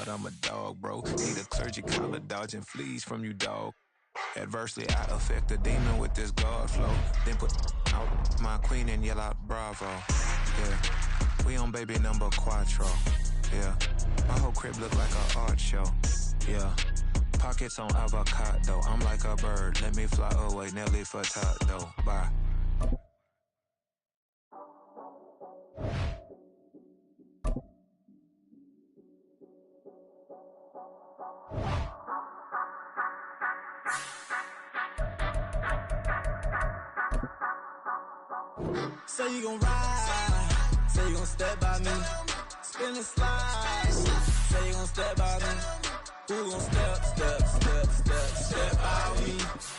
I'm a dog, bro. Need a clergy collar, dodging fleas from you, dog. Adversely, I affect the demon with this God flow. Then put out my queen and yell out bravo. Yeah, we on baby number quattro. Yeah, my whole crib look like an art show. Yeah, pockets on avocado. I'm like a bird. Let me fly away, Nelly Furtado. Bye. Say you gon' ride, say you gon' step by me, spin and slide, say you gon' step by me, who gon' step by me,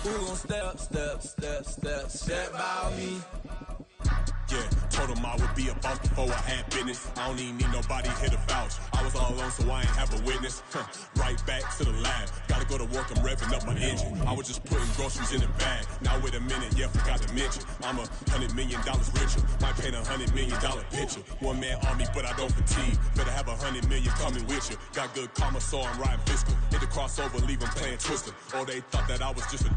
who gon' step by me. Yeah, told him I would be a boss before I had business. I don't even need nobody here to vouch. I was all alone, so I ain't have a witness. Right back to the lab. Gotta go to work, I'm revving up my engine. I was just putting groceries in the bag. Now wait a minute, yeah, forgot to mention. I'm $100 million richer. Might paint $100 million picture. One man army, but I don't fatigue. Better have 100 million coming with you. Got good karma, so I'm riding fiscal. Hit the crossover, leave them playing Twister. Or they thought that I was just a...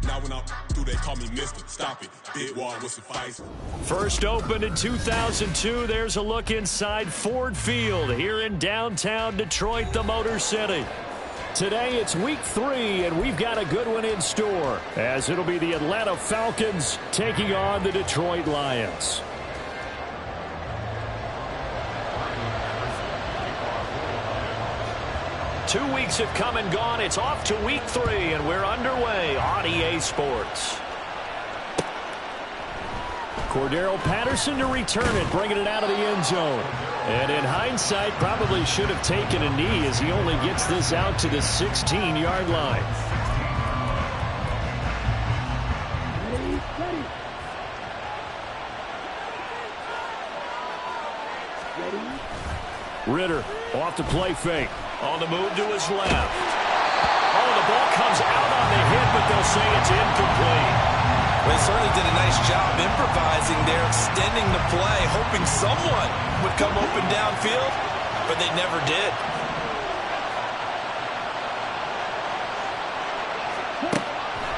Now when I do, they call me Mister. Stop it. Big wall will suffice. First opened in 2002. There's a look inside Ford Field here in downtown Detroit, the Motor City. Today it's week 3, and we've got a good one in store, as it'll be the Atlanta Falcons taking on the Detroit Lions. Two weeks have come and gone. It's off to week 3, and we're underway on EA Sports. Cordero Patterson to return it, bringing it out of the end zone. And in hindsight, probably should have taken a knee as he only gets this out to the 16-yard line. Ridder off the play fake. On the move to his left. Oh, the ball comes out on the hit, but they'll say it's incomplete. Well, they certainly did a nice job improvising there, extending the play, hoping someone would come open downfield, but they never did.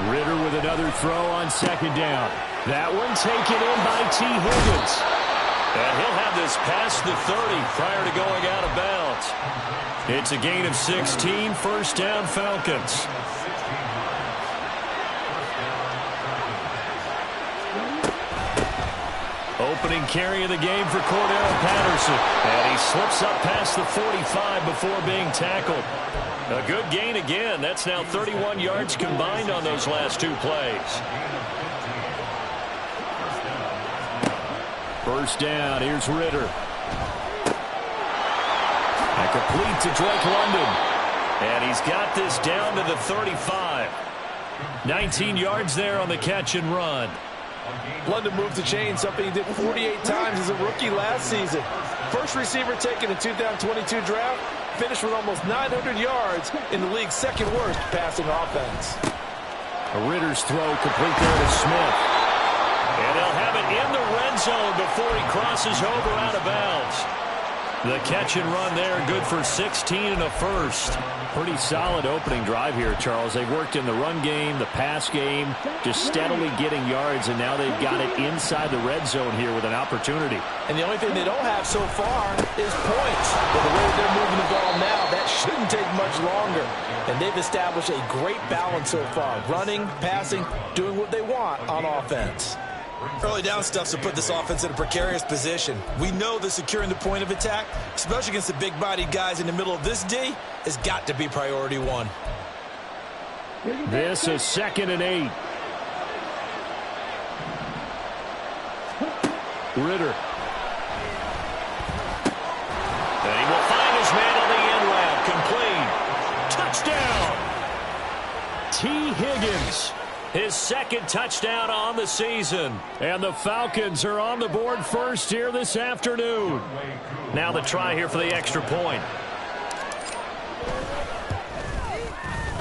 Ridder with another throw on second down. That one taken in by T. Higgins. And he'll have this past the 30 prior to going out of bounds. It's a gain of 16, first down Falcons. Opening carry of the game for Cordero Patterson. And he slips up past the 45 before being tackled. A good gain again. That's now 31 yards combined on those last 2 plays. First down, here's Ridder. And complete to Drake London. And he's got this down to the 35. 19 yards there on the catch and run. London moved the chain, something he did 48 times as a rookie last season. First receiver taken in the 2022 draft, finished with almost 900 yards in the league's second worst passing offense. A Ridder's throw complete there to Smith. And they'll have it in the red zone before he crosses over out of bounds. The catch and run there, good for 16 and a first. Pretty solid opening drive here, Charles. They've worked in the run game, the pass game, just steadily getting yards, and now they've got it inside the red zone here with an opportunity. And the only thing they don't have so far is points. But the way they're moving the ball now, that shouldn't take much longer. And they've established a great balance so far. Running, passing, doing what they want on offense. Early down stuff to put this offense in a precarious position. We know that securing the point of attack, especially against the big-bodied guys in the middle of this D, has got to be priority 1. This is 2nd and 8. Ridder. And he will find his man on the end route. Complete. Touchdown. T. Higgins. His second touchdown on the season. And the Falcons are on the board first here this afternoon. Now the try here for the extra point.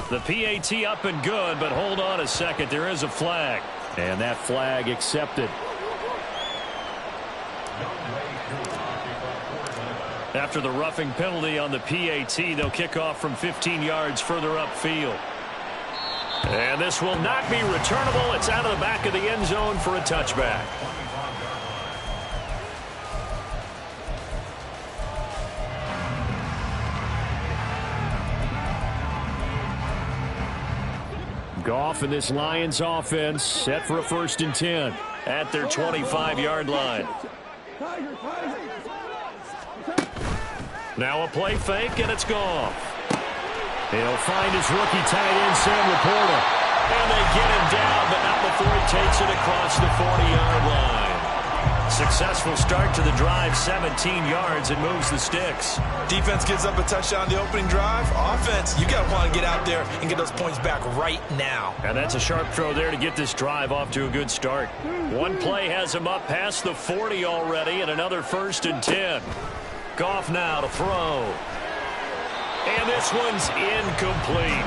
The PAT up and good, but hold on a second. There is a flag. And that flag accepted. After after the roughing penalty on the PAT. They'll kick off from 15 yards further upfield. And this will not be returnable. It's out of the back of the end zone for a touchback. Goff and this Lions offense set for a 1st and 10 at their 25-yard line. Now a play fake, and it's Goff. He'll find his rookie tight end, Sam Laporta. And they get him down, but not before he takes it across the 40-yard line. Successful start to the drive, 17 yards, and moves the sticks. Defense gives up a touchdown the opening drive. Offense, you got to want to get out there and get those points back right now. And that's a sharp throw there to get this drive off to a good start. One play has him up past the 40 already, and another 1st and 10. Goff now to throw. And this one's incomplete.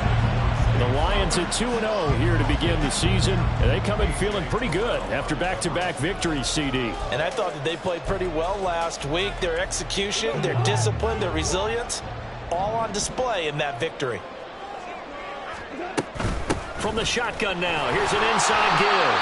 The Lions at 2-0 here to begin the season, and they come in feeling pretty good after back-to-back victories, CD. And I thought that they played pretty well last week. Their execution, their discipline, their resilience, all on display in that victory. From the shotgun now, here's an inside give.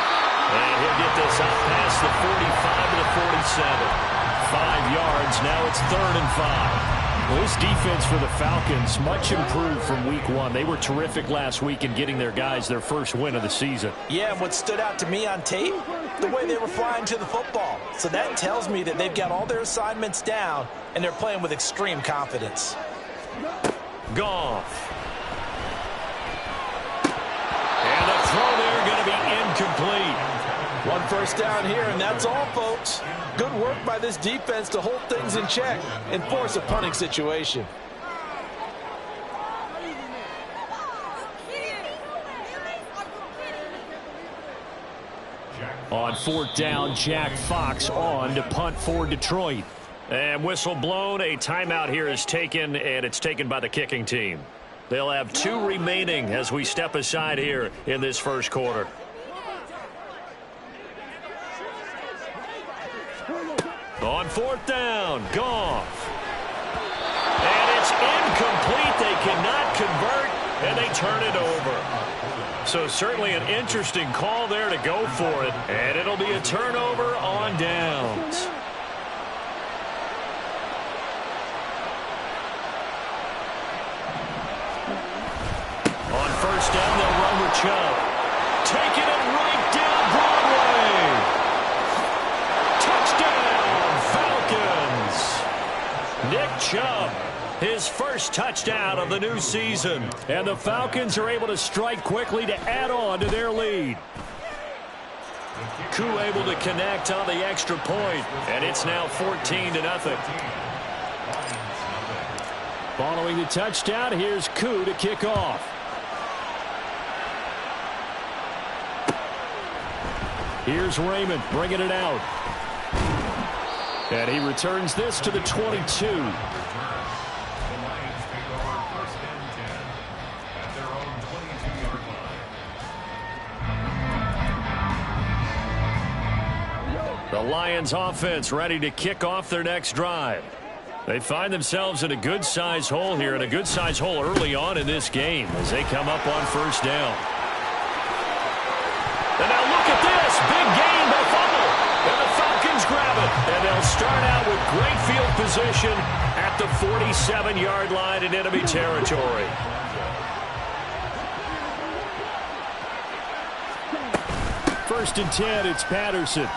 And he'll get this out past the 45 to the 47. 5 yards, now it's 3rd and 5. Well, this defense for the Falcons, much improved from week 1. They were terrific last week in getting their guys their first win of the season. Yeah, and what stood out to me on tape, the way they were flying to the football. So that tells me that they've got all their assignments down, and they're playing with extreme confidence. Goff. And the throw there going to be incomplete. 1 first down here, and that's all, folks. Good work by this defense to hold things in check and force a punting situation. On 4th down, Jack Fox on to punt for Detroit. And whistle blown, a timeout here is taken, and it's taken by the kicking team. They'll have 2 remaining as we step aside here in this first quarter. On 4th down, Goff. And it's incomplete. They cannot convert, and they turn it over. So certainly an interesting call there to go for it, and it'll be a turnover on downs. On 1st down, they'll run with Chubb. Taking it right down Broadway. Touchdown, Falcons. Nick Chubb, his first touchdown of the new season. And the Falcons are able to strike quickly to add on to their lead. Koo able to connect on the extra point, and it's now 14-0. Following the touchdown, here's Koo to kick off. Here's Raymond bringing it out. And he returns this to the 22. The Lions offense ready to kick off their next drive. They find themselves in a good-sized hole here, and a good-sized hole early on in this game as they come up on 1st down. And now look at this. Big gain by Fumble. And the Falcons grab it. And they'll start out with great field position at the 47-yard line in enemy territory. First and 10, it's Patterson.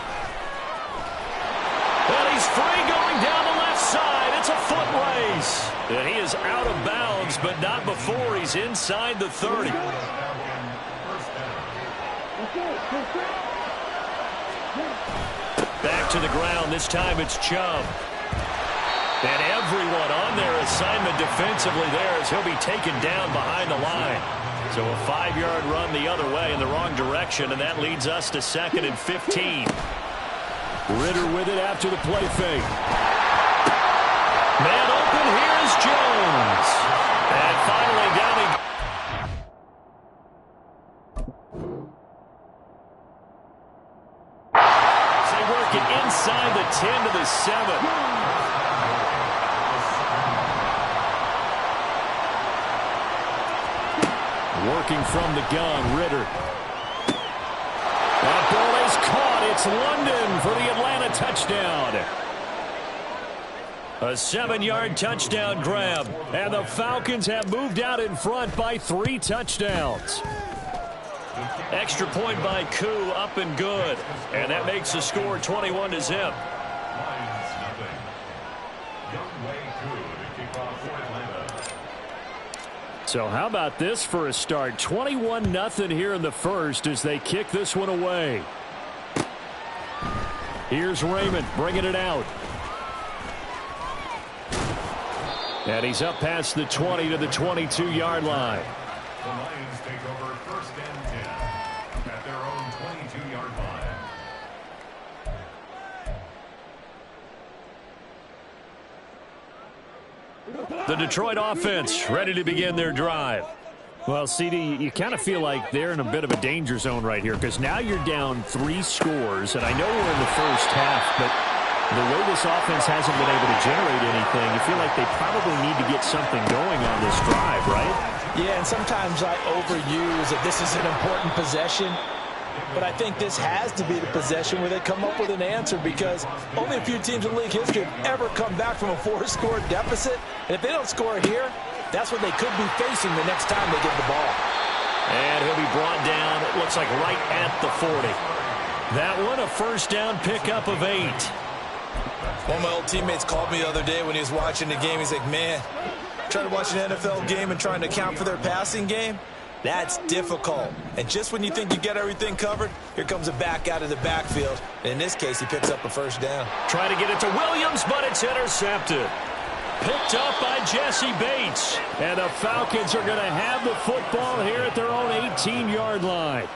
And he's free going down the left side. It's a foot race. And he is out of bounds, but not before he's inside the 30. Back to the ground. This time it's Chubb. And everyone on their assignment defensively there as he'll be taken down behind the line. So a 5-yard run the other way in the wrong direction, and that leads us to 2nd and 15. Ritter with it after the play fake. Man open, here's Jones. And finally down he goes. They work it inside the 10 to the 7. Working from the gun, Ritter. That ball is caught. It's London for the Atlanta touchdown. A 7-yard touchdown grab. And the Falcons have moved out in front by 3 touchdowns. Extra point by Koo, up and good. And that makes the score 21-0. So how about this for a start? 21-0 here in the first as they kick this one away. Here's Raymond bringing it out. And he's up past the 20 to the 22-yard line. The Lions take over 1st and 10 at their own 22-yard line. The Detroit offense ready to begin their drive. Well, CD, you kind of feel like they're in a bit of a danger zone right here because now you're down 3 scores, and I know we're in the first half, but the way this offense hasn't been able to generate anything, you feel like they probably need to get something going on this drive, right? Yeah, and sometimes I overuse that this is an important possession. But I think this has to be the possession where they come up with an answer because only a few teams in league history have ever come back from a 4-score deficit. And if they don't score here, that's what they could be facing the next time they get the ball. And he'll be brought down, it looks like right at the 40. That one a first down pickup of 8. One of my old teammates called me the other day when he was watching the game. He's like, man, trying to watch an NFL game and trying to account for their passing game? That's difficult. And just when you think you get everything covered, here comes a back out of the backfield. And in this case, he picks up a first down. Trying to get it to Williams, but it's intercepted. Picked up by Jesse Bates. And the Falcons are going to have the football here at their own 18-yard line.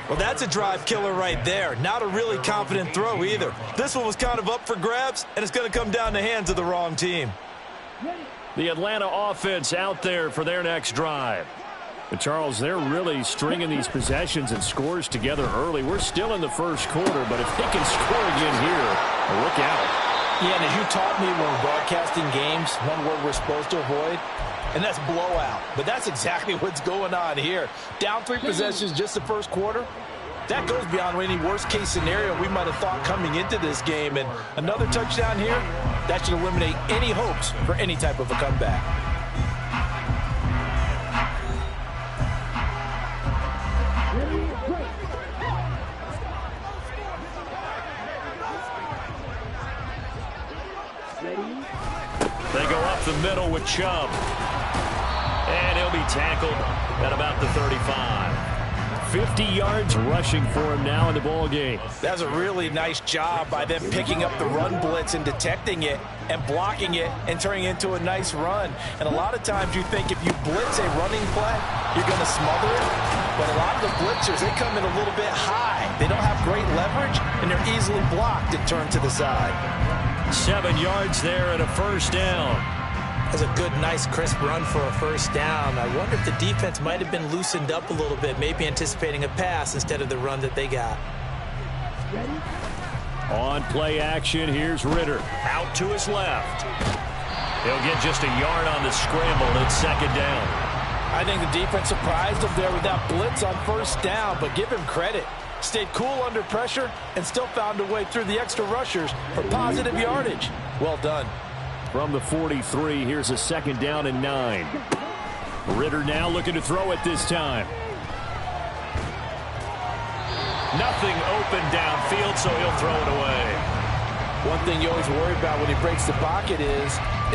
Well, that's a drive killer right there. Not a really confident throw either. This one was kind of up for grabs, and it's going to come down the hands of the wrong team. The Atlanta offense out there for their next drive. But Charles, they're really stringing these possessions and scores together early. We're still in the first quarter, but if they can score again here, look out. Yeah, and as you taught me when broadcasting games, one word we're supposed to avoid, and that's blowout. But that's exactly what's going on here. Down 3 possessions just the first quarter. That goes beyond any worst-case scenario we might have thought coming into this game. And another touchdown here, that should eliminate any hopes for any type of a comeback. They go up the middle with Chubb. And he'll be tackled at about the 35. 50 yards rushing for him now in the ball game. That's a really nice job by them picking up the run blitz and detecting it and blocking it and turning it into a nice run. And a lot of times you think if you blitz a running play, you're going to smother it. But a lot of the blitzers, they come in a little bit high. They don't have great leverage, and they're easily blocked and turned to the side. 7 yards there and a first down. That's a good, nice, crisp run for a first down. I wonder if the defense might have been loosened up a little bit, maybe anticipating a pass instead of the run that they got. On play action, here's Ritter. Out to his left. He'll get just a yard on the scramble. It's second down. I think the defense surprised him there with that blitz on first down, but give him credit. Stayed cool under pressure and still found a way through the extra rushers for positive yardage. Well done. From the 43, here's a second down and 9. Ritter now looking to throw it this time. Nothing open downfield, so he'll throw it away. One thing you always worry about when he breaks the pocket is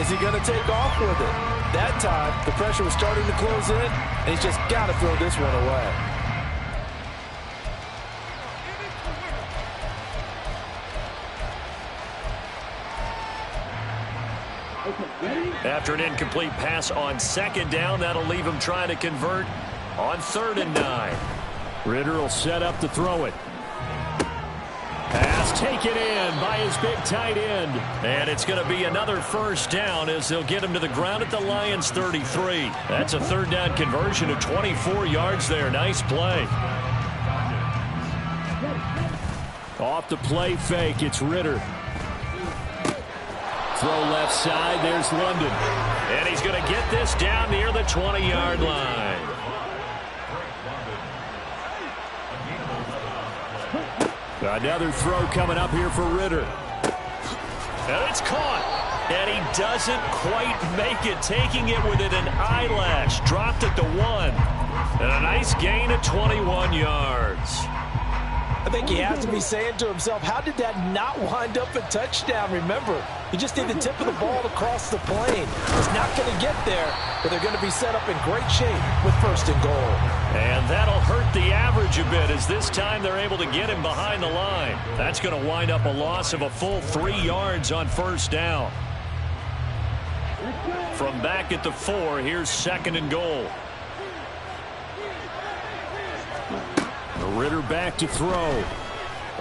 he going to take off with it? That time, the pressure was starting to close in, and he's just got to throw this one away. After an incomplete pass on second down, that'll leave him trying to convert on 3rd and 9. Ritter will set up to throw it. Pass taken in by his big tight end. And it's going to be another first down as they'll get him to the ground at the Lions' 33. That's a 3rd down conversion of 24 yards there. Nice play. Off the play fake, it's Ritter. Throw left side, there's London. And he's going to get this down near the 20-yard line. Another throw coming up here for Ridder. And it's caught. And he doesn't quite make it, taking it within an eyelash. Dropped it to 1. And a nice gain of 21 yards. I think he has to be saying to himself, how did that not wind up a touchdown? Remember, you just need the tip of the ball to cross the plane. He's not going to get there, but they're going to be set up in great shape with 1st and goal. And that'll hurt the average a bit, as this time they're able to get him behind the line. That's going to wind up a loss of a full 3 yards on 1st down. From back at the 4, here's 2nd and goal. Ridder back to throw.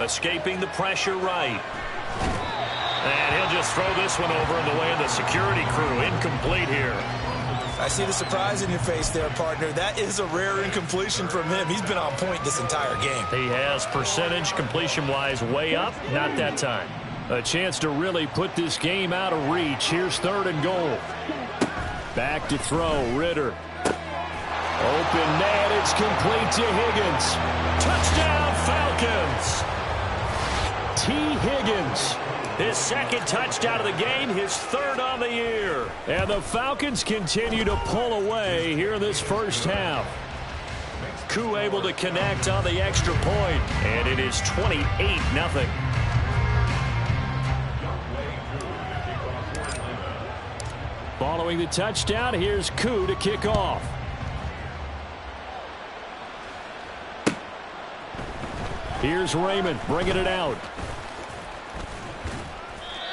Escaping the pressure right. And he'll just throw this one over in the way of the security crew. Incomplete here. I see the surprise in your face there, partner. That is a rare incompletion from him. He's been on point this entire game. He has percentage completion-wise way up. Not that time. A chance to really put this game out of reach. Here's 3rd and goal. Back to throw. Ridder. Open net. It's complete to Higgins. Touchdown, Falcons. T. Higgins. His 2nd touchdown of the game, his 3rd on the year. And the Falcons continue to pull away here in this 1st half. Koo able to connect on the extra point, and it is 28-0. Following the touchdown, here's Koo to kick off. Here's Raymond bringing it out.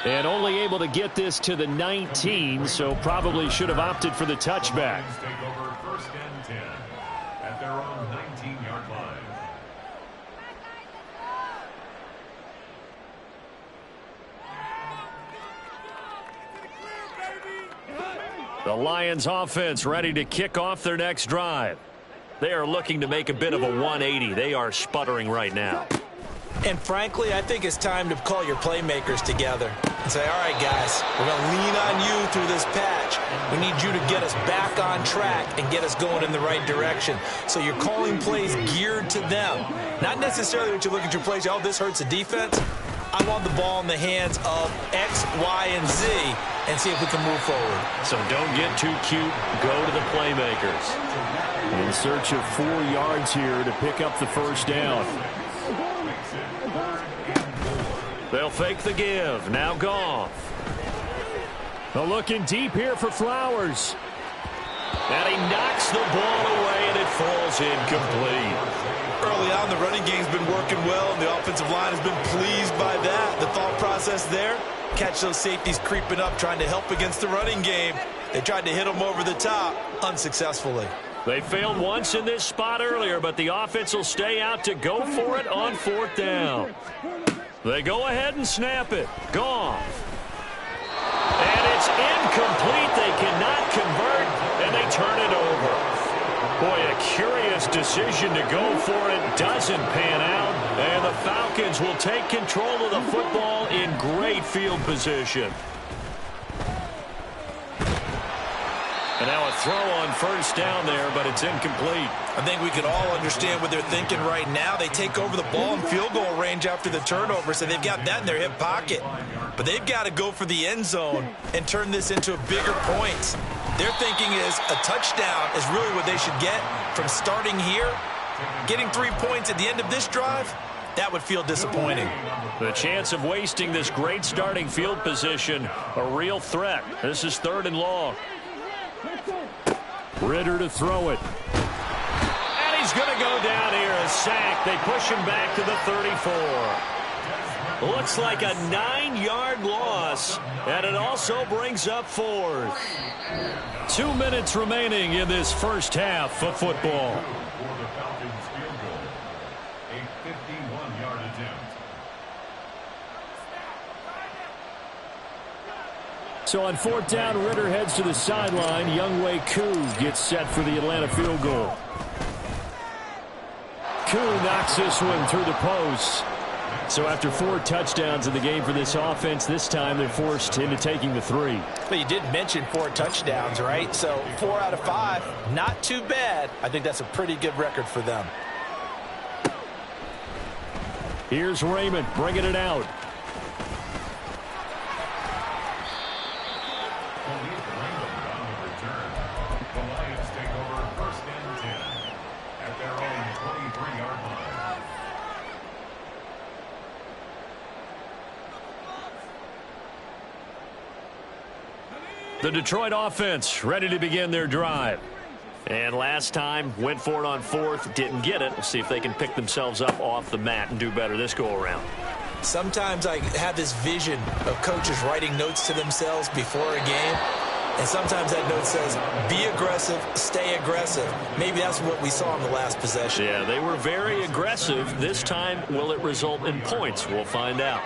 And only able to get this to the 19, so probably should have opted for the touchback. Take over 1st and 10 at their own 19-yard line. The Lions offense ready to kick off their next drive. They are looking to make a bit of a 180. They are sputtering right now. And frankly, I think it's time to call your playmakers together and say, all right, guys, we're going to lean on you through this patch. We need you to get us back on track and get us going in the right direction. So you're calling plays geared to them. Not necessarily when you look at your plays, oh, this hurts the defense. I want the ball in the hands of X, Y, and Z and see if we can move forward. So don't get too cute. Go to the playmakers. In search of 4 yards here to pick up the 1st down. They'll fake the give. Now Goff. They're looking deep here for Flowers. And he knocks the ball away, and it falls incomplete. Early on, the running game's been working well, and the offensive line has been pleased by that. The thought process there, catch those safeties creeping up, trying to help against the running game. They tried to hit them over the top, unsuccessfully. They failed once in this spot earlier, but the offense will stay out to go for it on 4th down. They go ahead and snap it. Goff. And it's incomplete. They cannot convert, and they turn it over. Boy, a curious decision to go for it. Doesn't pan out, and the Falcons will take control of the football in great field position. And now a throw on 1st down there, but it's incomplete. I think we can all understand what they're thinking right now. They take over the ball in field goal range after the turnover, so they've got that in their hip pocket. But they've got to go for the end zone and turn this into bigger points. Their thinking is a touchdown is really what they should get from starting here. Getting 3 points at the end of this drive, that would feel disappointing. The chance of wasting this great starting field position, a real threat. This is 3rd and long. Ridder to throw it. And he's going to go down here, a sack. They push him back to the 34. Looks like a 9-yard loss, and it also brings up 4th. 2 minutes remaining in this 1st half of football. For the Falcons field goal, a 51-yard attempt. So on 4th down, Ridder heads to the sideline. Younghoe Koo gets set for the Atlanta field goal. Koo knocks this one through the post. So after 4 touchdowns in the game for this offense, this time they're forced into taking the 3. But you did mention 4 touchdowns, right? So 4 out of 5, not too bad. I think that's a pretty good record for them. Here's Raymond bringing it out. The Detroit offense ready to begin their drive. And last time, went for it on fourth, didn't get it. We'll see if they can pick themselves up off the mat and do better this go-around. Sometimes I have this vision of coaches writing notes to themselves before a game. And sometimes that note says, be aggressive, stay aggressive. Maybe that's what we saw in the last possession. Yeah, they were very aggressive. This time, will it result in points? We'll find out.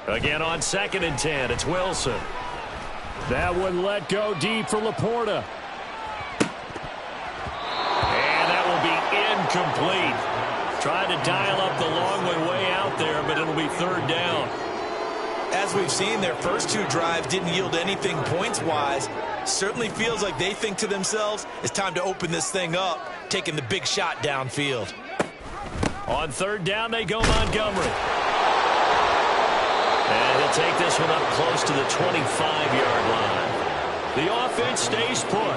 Again on 2nd and 10, it's Wilson. That one let go deep for Laporta. And that will be incomplete. Trying to dial up the long one way out there, but it'll be 3rd down. As we've seen, their first 2 drives didn't yield anything points-wise. Certainly feels like they think to themselves, it's time to open this thing up, taking the big shot downfield. On 3rd down, they go Montgomery. And he'll take this one up close to the 25-yard line. The offense stays put.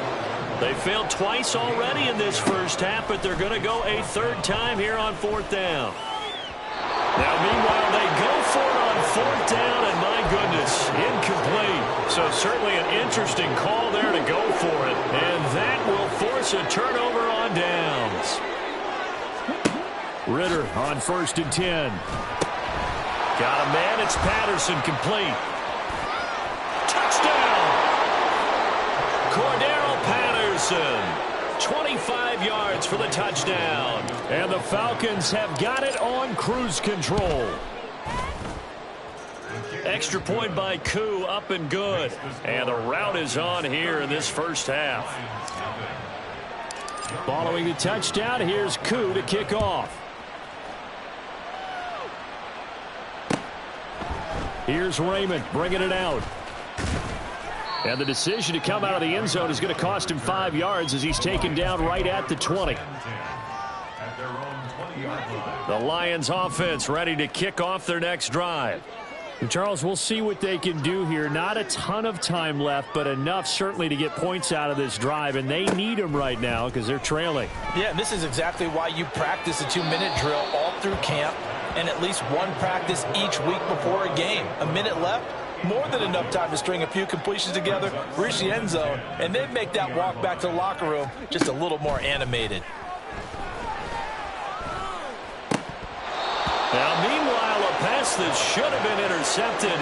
They failed twice already in this first half, but they're going to go a 3rd time here on 4th down. Now, meanwhile, they go for it on 4th down, and my goodness, incomplete. So certainly an interesting call there to go for it, and that will force a turnover on downs. Ritter on 1st and 10. Got a man, it's Patterson, complete. Touchdown! Cordero Patterson, 25 yards for the touchdown. And the Falcons have got it on cruise control. Extra point by Koo, up and good. And the route is on here in this first half. Following the touchdown, here's Koo to kick off. Here's Raymond bringing it out. And the decision to come out of the end zone is going to cost him 5 yards as he's taken down right at the 20. The Lions offense ready to kick off their next drive. And Charles, we'll see what they can do here. Not a ton of time left, but enough certainly to get points out of this drive, and they need them right now because they're trailing. Yeah, and this is exactly why you practice a 2-minute drill all through camp and at least one practice each week before a game. A minute left, more than enough time to string a few completions together, reach the end zone, and then make that walk back to the locker room just a little more animated. Now, meanwhile, a pass that should have been intercepted,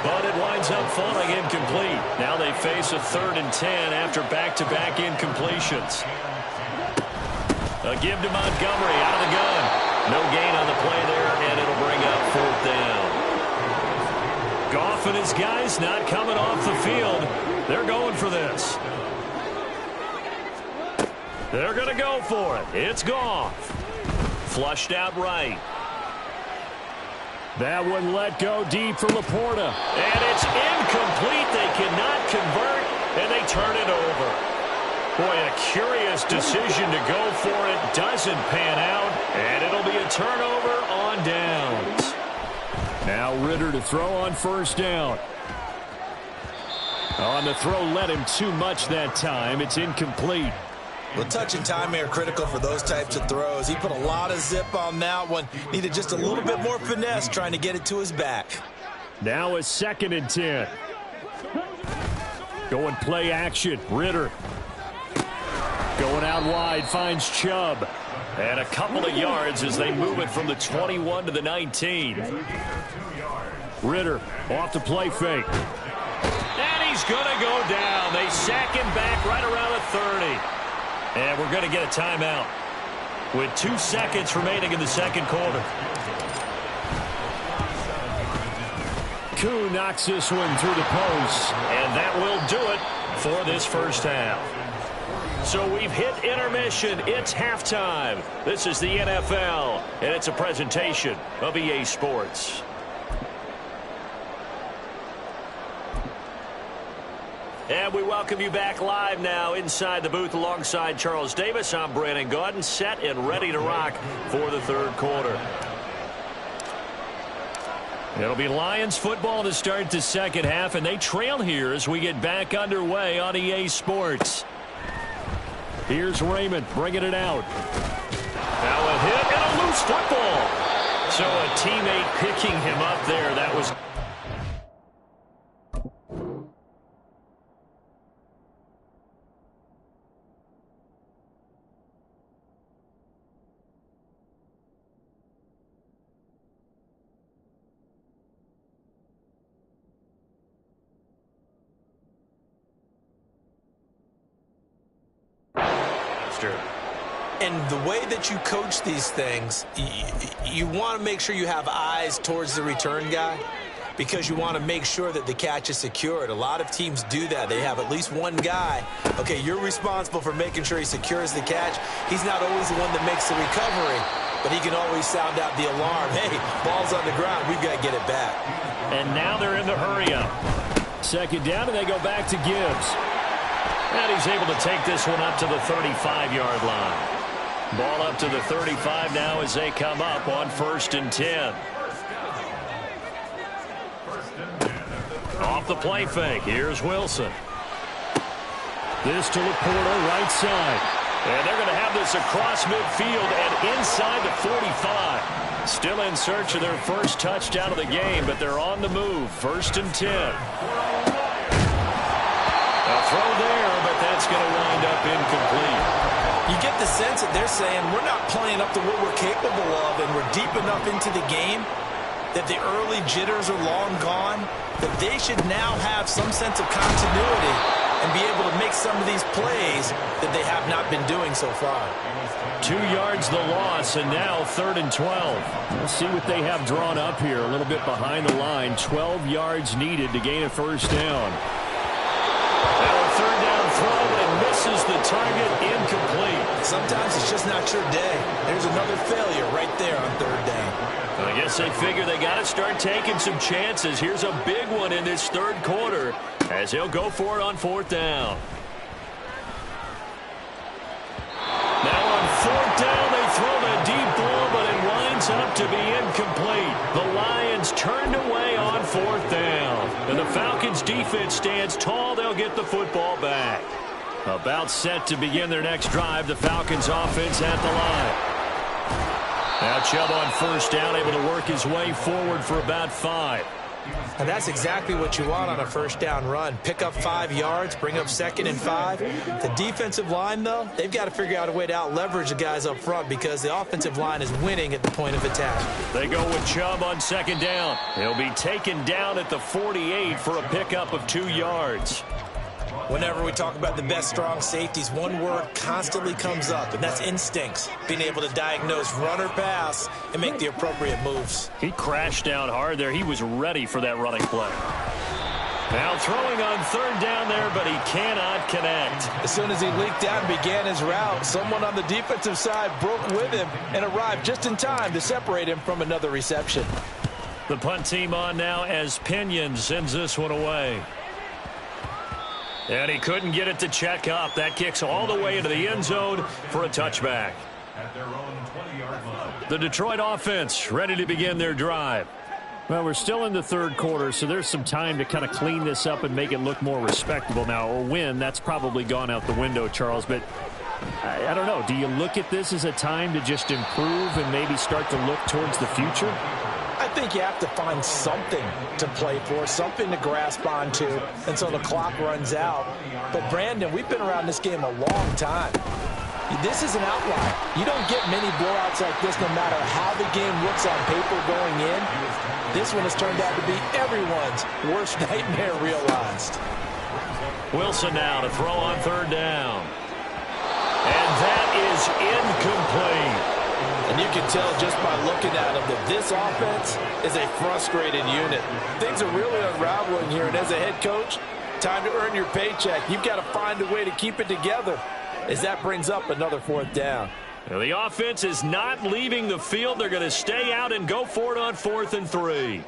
but it winds up falling incomplete. Now they face a 3rd and 10 after back-to-back incompletions. A give to Montgomery out of the gun. No gain on the play there, and it'll bring up 4th down. Goff and his guys not coming off the field. They're going for this. They're going to go for it. It's Goff. Flushed out right. That one let go deep for Laporta. And it's incomplete. They cannot convert, and they turn it over. Boy, a curious decision to go for it. Doesn't pan out, and it'll be a turnover on downs. Now Ritter to throw on 1st down. On the throw, let him too much that time. It's incomplete. Well, touch and timing are critical for those types of throws. He put a lot of zip on that one. Needed just a little bit more finesse trying to get it to his back. Now a 2nd and 10. Going play action. Ritter. Going out wide, finds Chubb. And a couple of yards as they move it from the 21 to the 19. Ritter off the play fake. And he's going to go down. They sack him back right around the 30. And we're going to get a timeout with 2 seconds remaining in the second quarter. Koo knocks this one through the post. And that will do it for this first half. So we've hit intermission. It's halftime. This is the NFL, and it's a presentation of EA Sports. And we welcome you back live now inside the booth alongside Charles Davis. I'm Brandon Gaudin, set and ready to rock for the third quarter. It'll be Lions football to start the second half, and they trail here as we get back underway on EA Sports. Here's Raymond bringing it out. Now a hit and a loose football. So a teammate picking him up there. That was... And the way that you coach these things, you want to make sure you have eyes towards the return guy because you want to make sure that the catch is secured. A lot of teams do that. They have at least one guy. Okay, you're responsible for making sure he secures the catch. He's not always the one that makes the recovery, but he can always sound out the alarm. Hey, ball's on the ground. We've got to get it back. And now they're in the hurry-up. Second down, and they go back to Gibbs. And he's able to take this one up to the 35-yard line. Ball up to the 35 now as they come up on 1st and 10. Off the play fake. Here's Wilson. This to Laporta, right side. And they're going to have this across midfield and inside the 45. Still in search of their first touchdown of the game, but they're on the move. 1st and 10. A throw there, but that's going to wind up incomplete. You get the sense that they're saying we're not playing up to what we're capable of, and we're deep enough into the game that the early jitters are long gone, that they should now have some sense of continuity and be able to make some of these plays that they have not been doing so far. 2 yards the loss, and now 3rd and 12. We'll see what they have drawn up here a little bit behind the line. 12 yards needed to gain a first down. Now a third down throw, and misses the target, incomplete. Sometimes it's just not your day. There's another failure right there on 3rd down. I guess they figure they got to start taking some chances. Here's a big one in this third quarter as he'll go for it on 4th down. Now on 4th down, they throw the deep ball, but it winds up to be incomplete. The Lions turned away on 4th down. And the Falcons defense stands tall. They'll get the football back. About set to begin their next drive. The Falcons offense at the line. Now Chubb on 1st down, able to work his way forward for about 5. And that's exactly what you want on a 1st down run. Pick up 5 yards, bring up 2nd and 5. The defensive line, though, they've got to figure out a way to out-leverage the guys up front because the offensive line is winning at the point of attack. They go with Chubb on 2nd down. He'll be taken down at the 48 for a pickup of 2 yards. Whenever we talk about the best strong safeties, one word constantly comes up, and that's instincts. Being able to diagnose run or pass and make the appropriate moves. He crashed down hard there. He was ready for that running play. Now throwing on 3rd down there, but he cannot connect. As soon as he leaked out and began his route, someone on the defensive side broke with him and arrived just in time to separate him from another reception. The punt team on now as Pinion sends this one away. And he couldn't get it to check up. That kicks all the way into the end zone for a touchback. At their own 20-yard line. The Detroit offense ready to begin their drive. Well, we're still in the third quarter, so there's some time to kind of clean this up and make it look more respectable now. Or win, that's probably gone out the window, Charles. But I don't know. Do you look at this as a time to just improve and maybe start to look towards the future? I think you have to find something to play for, something to grasp onto until the clock runs out. But, Brandon, we've been around this game a long time. This is an outlier. You don't get many blowouts like this no matter how the game looks on paper going in. This one has turned out to be everyone's worst nightmare realized. Wilson now to throw on 3rd down. And that is incomplete. And you can tell just by looking at them that this offense is a frustrated unit. Things are really unraveling here, and as a head coach, time to earn your paycheck. You've got to find a way to keep it together as that brings up another 4th down. Now the offense is not leaving the field. They're going to stay out and go for it on 4th and 3.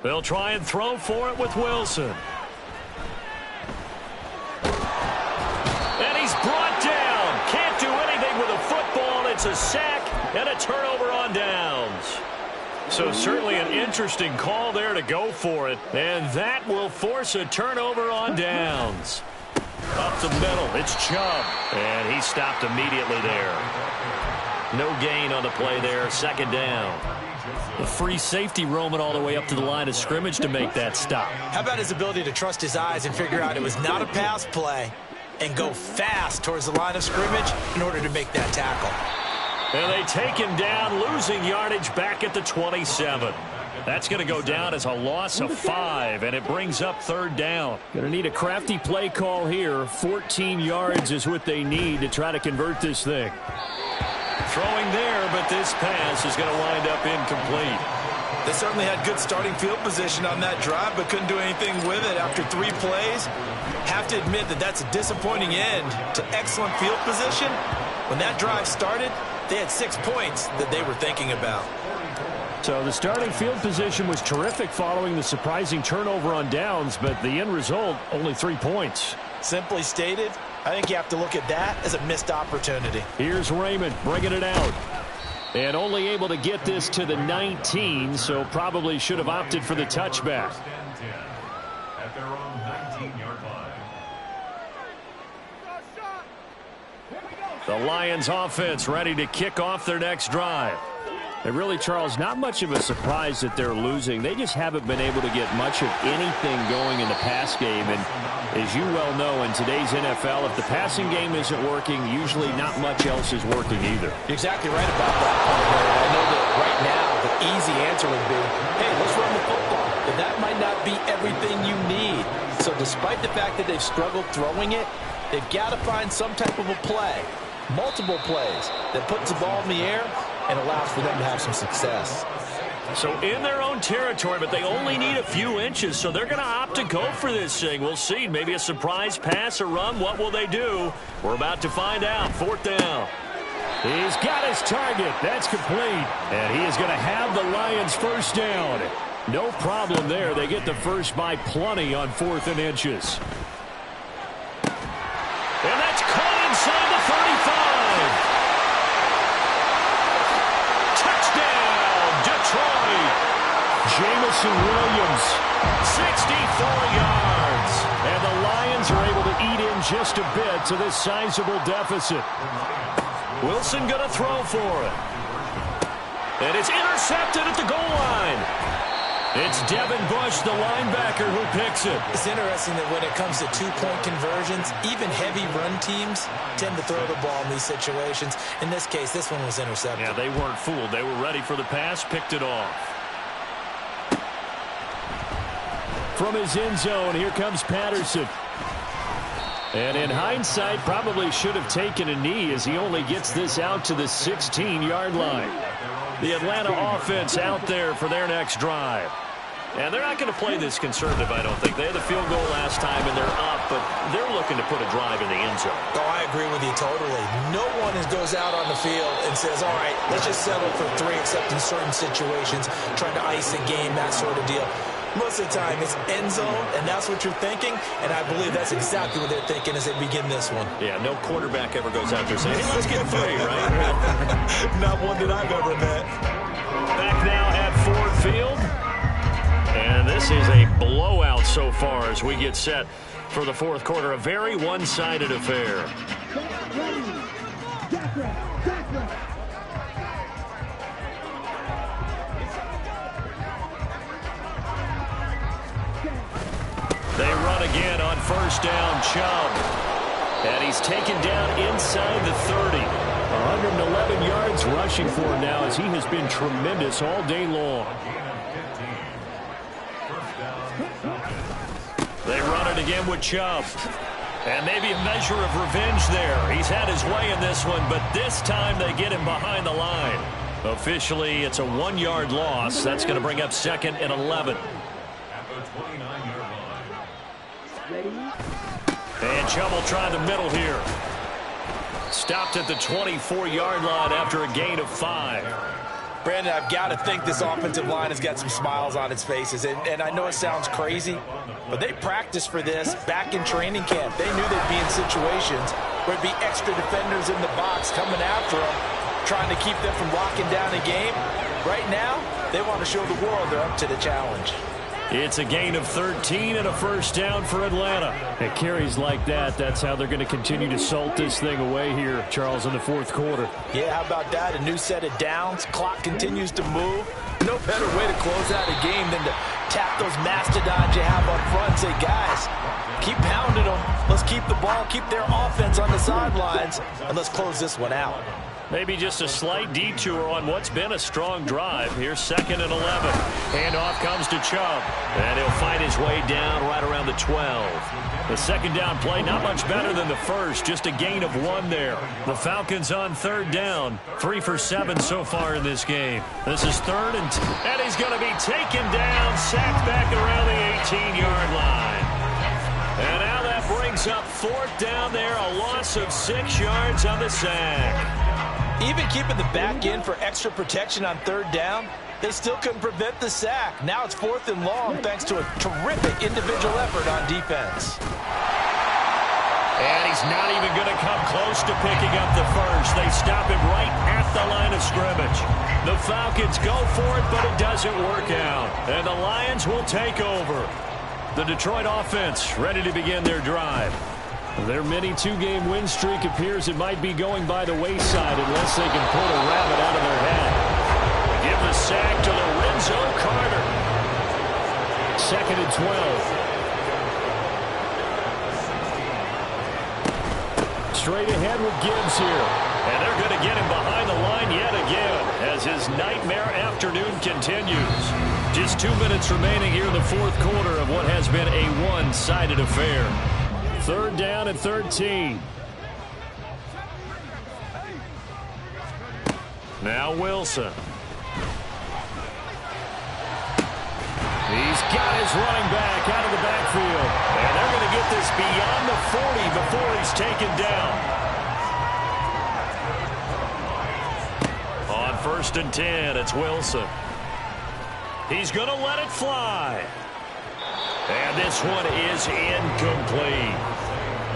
They'll try and throw for it with Wilson. It's a sack and a turnover on downs. So certainly an interesting call there to go for it. And that will force a turnover on downs. Up the middle, it's Chubb. And he stopped immediately there. No gain on the play there, second down. A free safety roaming all the way up to the line of scrimmage to make that stop. How about his ability to trust his eyes and figure out it was not a pass play and go fast towards the line of scrimmage in order to make that tackle. And they take him down, losing yardage back at the 27. That's going to go down as a loss of 5, and it brings up third down. Going to need a crafty play call here. 14 yards is what they need to try to convert this thing. Throwing there, but this pass is going to wind up incomplete. They certainly had good starting field position on that drive, but couldn't do anything with it after 3 plays. Have to admit that that's a disappointing end to excellent field position. When that drive started, they had 6 points that they were thinking about. So the starting field position was terrific following the surprising turnover on downs, but the end result, only 3 points. Simply stated, I think you have to look at that as a missed opportunity. Here's Raymond bringing it out. And only able to get this to the 19, so probably should have opted for the touchback. At their own 19-yard line. The Lions offense ready to kick off their next drive. And really, Charles, not much of a surprise that they're losing. They just haven't been able to get much of anything going in the pass game. And as you well know, in today's NFL, if the passing game isn't working, usually not much else is working either. You're exactly right about that, Harry. I know that right now the easy answer would be, hey, let's run the football. But that might not be everything you need. So despite the fact that they've struggled throwing it, they've got to find some type of a play, multiple plays, that puts the ball in the air and allows for them to have some success. So in their own territory, but they only need a few inches, so they're going to opt to go for this thing. We'll see. Maybe a surprise pass or run. What will they do? We're about to find out. Fourth down. He's got his target. That's complete. And he is going to have the Lions first down. No problem there. They get the first by plenty on 4th and inches. And that's caught inside the 35. Detroit. Jameson Williams, 64 yards. And the Lions are able to eat in just a bit to this sizable deficit. Wilson going to throw for it. And it's intercepted at the goal line. It's Devin Bush, the linebacker, who picks it. It's interesting that when it comes to 2-point conversions, even heavy run teams tend to throw the ball in these situations. In this case, this one was intercepted. Yeah, they weren't fooled. They were ready for the pass, picked it off. From his end zone, here comes Patterson. And in hindsight, probably should have taken a knee as he only gets this out to the 16-yard line. The Atlanta offense out there for their next drive. And they're not going to play this conservative, I don't think. They had the field goal last time, and they're up, but they're looking to put a drive in the end zone. Oh, I agree with you totally. No one goes out on the field and says, all right, let's just settle for 3, except in certain situations, trying to ice a game, that sort of deal. Most of the time, it's end zone, and that's what you're thinking, and I believe that's exactly what they're thinking as they begin this one. Yeah, no quarterback ever goes out there saying, hey, let's get 3, right? Not one that I've ever met. Back now at Ford Field. And this is a blowout so far as we get set for the fourth quarter. A very one-sided affair. They run again on first down, Chubb. And he's taken down inside the 30. 111 yards rushing for him now as he has been tremendous all day long. They run it again with Chubb. And maybe a measure of revenge there. He's had his way in this one, but this time they get him behind the line. Officially, it's a 1-yard loss. That's going to bring up 2nd and 11. And Chubb will try the middle here. Stopped at the 24-yard line after a gain of 5. Brandon, I've got to think this offensive line has got some smiles on its faces. And I know it sounds crazy, but they practiced for this back in training camp. They knew they'd be in situations where there'd be extra defenders in the box coming after them. trying to keep them from locking down a game. Right now, they want to show the world they're up to the challenge. It's a gain of 13 and a first down for Atlanta. It carries like that. That's how they're going to continue to salt this thing away here, Charles, in the fourth quarter. Yeah, how about that? A new set of downs. Clock continues to move. No better way to close out a game than to tap those mastodons you have up front and say, guys, keep pounding them. Let's keep the ball, keep their offense on the sidelines, and let's close this one out. Maybe just a slight detour on what's been a strong drive. Here's 2nd and 11. Handoff comes to Chubb. And he'll find his way down right around the 12. The second down play not much better than the first. Just a gain of 1 there. The Falcons on 3rd down. 3 for 7 so far in this game. This is 3rd and he's going to be taken down, sacked back around the 18-yard line. And now that brings up 4th down there. A loss of 6 yards on the sack. Even keeping the back end for extra protection on 3rd down, they still couldn't prevent the sack. Now it's 4th and long thanks to a terrific individual effort on defense. And he's not even going to come close to picking up the first. They stop him right at the line of scrimmage. The Falcons go for it, but it doesn't work out. And the Lions will take over. The Detroit offense ready to begin their drive. Their mini 2-game win streak appears it might be going by the wayside unless they can pull a rabbit out of their hat. Give the sack to Lorenzo Carter. 2nd and 12. Straight ahead with Gibbs here. And they're going to get him behind the line yet again as his nightmare afternoon continues. Just 2 minutes remaining here in the fourth quarter of what has been a one-sided affair. 3rd down and 13. Now Wilson. He's got his running back out of the backfield. And they're going to get this beyond the 40 before he's taken down. On 1st and 10, it's Wilson. He's going to let it fly. And this one is incomplete.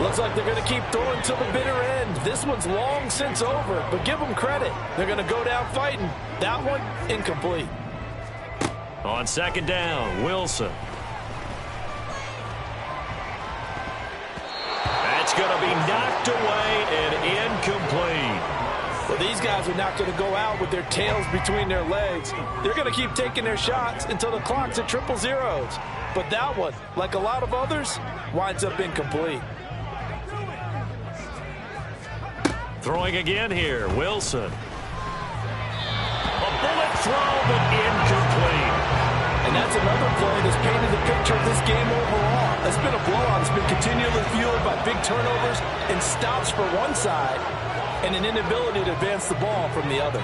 Looks like they're going to keep throwing to the bitter end. This one's long since over, but give them credit. They're going to go down fighting. That one, incomplete. On 2nd down, Wilson. That's going to be knocked away and incomplete. Well, these guys are not going to go out with their tails between their legs. They're going to keep taking their shots until the clock's at 000. But that one, like a lot of others, winds up incomplete. Throwing again here, Wilson. A bullet throw, but incomplete. And that's another play that's painted the picture of this game overall. It's been a blowout. It's been continually fueled by big turnovers and stops for one side and an inability to advance the ball from the other.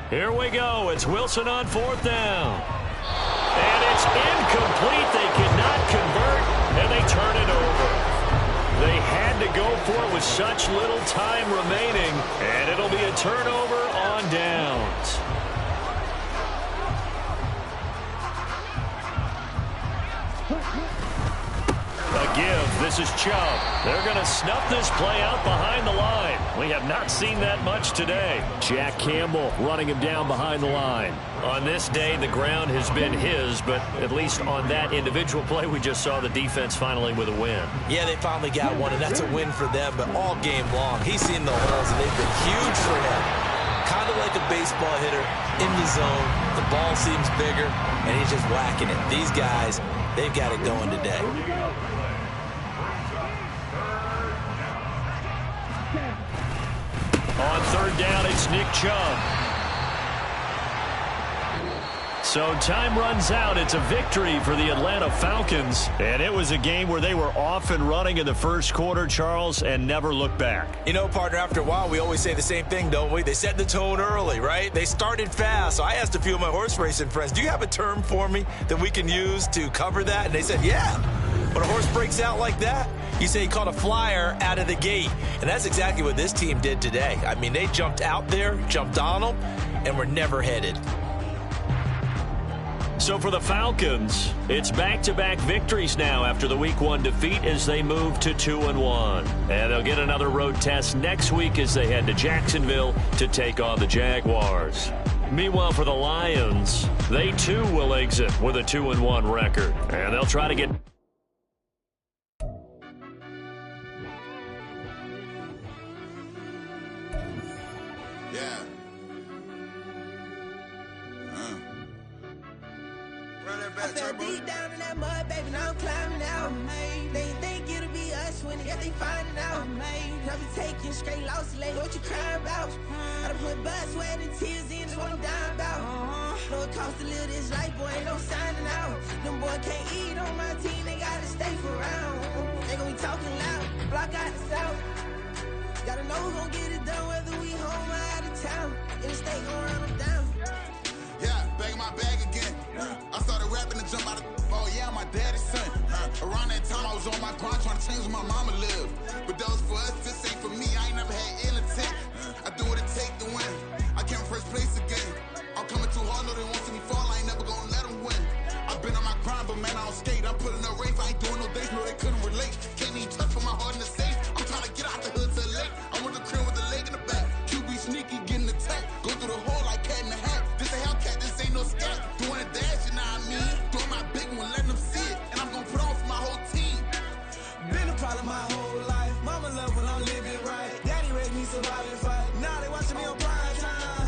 Here we go. It's Wilson on 4th down. And it's incomplete. They cannot convert, and they turn it over. They had to go for it with such little time remaining, and it'll be a turnover on downs. A give. This is Chubb. They're going to snuff this play out behind the line. We have not seen that much today. Jack Campbell running him down behind the line. On this day, the ground has been his, but at least on that individual play, we just saw the defense finally with a win. Yeah, they finally got one, and that's a win for them, but all game long, he's seen the holes, and they've been huge for him. Kind of like a baseball hitter in the zone. The ball seems bigger, and he's just whacking it. These guys, they've got it going today. On 3rd down, it's Nick Chubb. So time runs out. It's a victory for the Atlanta Falcons. And it was a game where they were off and running in the first quarter, Charles, and never looked back. You know, partner, after a while, we always say the same thing, don't we? They set the tone early, right? They started fast. So I asked a few of my horse racing friends, do you have a term for me that we can use to cover that? And they said, yeah. When a horse breaks out like that, you say he caught a flyer out of the gate. And that's exactly what this team did today. I mean, they jumped out there, jumped on them, and were never headed. So for the Falcons, it's back-to-back victories now after the Week 1 defeat as they move to 2-1. And they'll get another road test next week as they head to Jacksonville to take on the Jaguars. Meanwhile, for the Lions, they too will exit with a 2-1 record. And they'll try to get... I fell deep down in that mud, baby, now I'm climbing out. They think it'll be us winning, yet they finding out. I be taking straight losses, like what you crying about? I done put blood, sweat, and tears in, that's what I'm dying about. Know it costs to live this life, boy, ain't no signing out. Them boy can't eat on my team, they gotta stay for round. They gon' be talking loud, block out the south. Gotta know who gon' get it done, whether we home or out of town. In the state gon' run them down. Yeah, bag my bag again. I started rapping to jump out of oh yeah, my daddy's son. Around that time I was on my grind trying to change where my mama lived. But that was for us, this ain't for me. I ain't never had ill intent. I do what it take to win. I came first place again. I'm coming too hard, no they won't see me fall. I ain't never gonna let them win. I've been on my grind, but man I don't skate. I'm putting up race, I ain't doing no days, no they couldn't relate. Can't even touch for my heart in the safe. I'm trying to get out the hood to the lake. I'm with the crib with the leg in the back. QB sneaky, getting attacked. Go through the hole like cat in the hat. This a Hellcat, this ain't no scat. Doing a dash, you know what I mean? Doing my big one, letting them see it. And I'm gonna put on for my whole team. Been a problem my whole life. Mama love when I'm living right. Daddy raised me survive and fight. Now they watching me on prime time.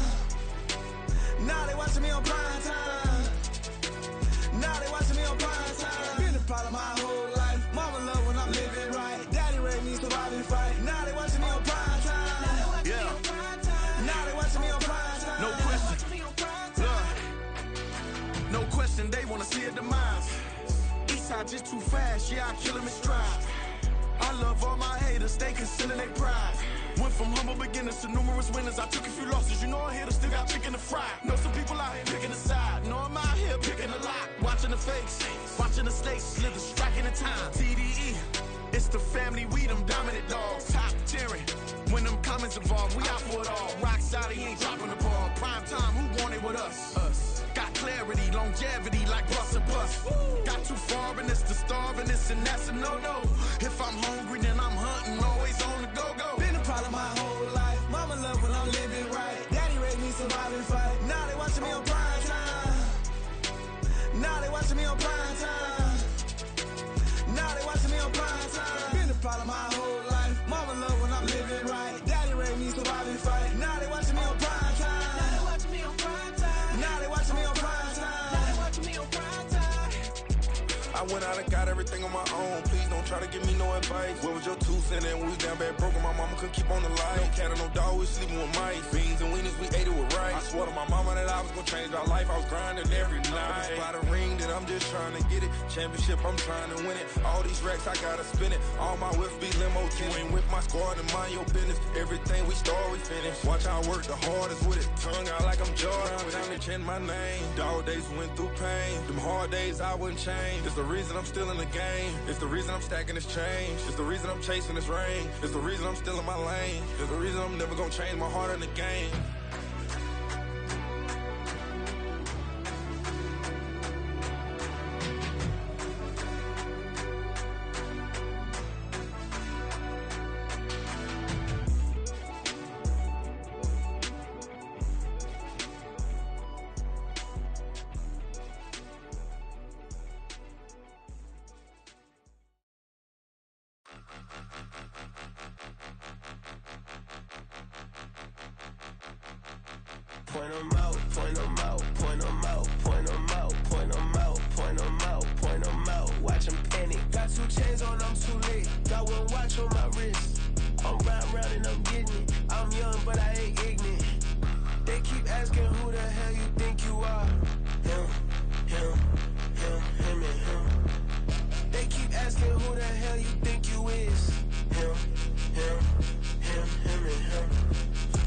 Now they watching me on prime time. Now they watching me on prime time. Been a problem my whole life. Mama love when I'm living right. Daddy raised me survive and fight. Now they watching me on prime time. Yeah. Now they watching me on prime time. No question. No question, they wanna see a demise. Eastside just too fast, yeah, I kill him in stride. I love all my haters, they consider they pride. Went from humble beginners to numerous winners. I took a few losses, you know I'm here to still got chicken to fry. Know some people out here picking a side. Know I'm out here picking a lot. Watching the fakes, watching the stakes, slither, striking the time. TDE, it's the family, we them dominant dogs. Top tiering, when them comments involved, we out for it all. Rock side, he ain't dropping the ball. Prime time, who want it with us? Got clarity, longevity, like bus and bus. Got too far and it's the starving, this and that's a no-no. If I'm hungry, then I'm hunting, always on the go-go. Been a problem my whole life. Mama love when I'm living right. Daddy raised me survive and fight. Now they watching me on prime time. Now they watching me on prime time. Now they watching me on prime time. Been a problem my whole life. Mama love when I'm living right. Daddy raised me survive and fight. Now they watching me on prime time. Now they watching me on prime time. Now they watching me on prime time. Now they watching me on prime time. I went out and got everything on my own. Please don't try to give me no advice. What was your 2 cents and we was down bad broken? My mama couldn't keep on the light. No cat or no dog, we sleeping with mice. Beans and weenies, we ate it with rice. I swore to my mama that I was gonna change our life. I was grinding every night. By the ring that I'm just trying to get it. Championship, I'm trying to win it. All these racks, I gotta spin it. All my whips be limo. You ain't with my squad and mind your business. Everything we start, we finish. Watch I work the hardest with it. Tongue out like I'm Jordan. Time to change my name. Dog days went through pain. Them hard days I wouldn't change. It's the reason I'm still in the game. It's the reason I'm stacking this change. It's the reason I'm chasing this rain. It's the reason I'm still in my lane. It's the reason I'm never gonna change my heart in the game. Point them out, point them out, point them out, point them out, point them out, point them out, point them out. Watch them panic. Got 2 chains on, I'm too late. Got 1 watch on my wrist. I'm round and I'm getting it. I'm young, but I ain't ignorant. They keep asking who the hell you think you are. Him, and him. They keep asking who the hell you think you is. Him, and him.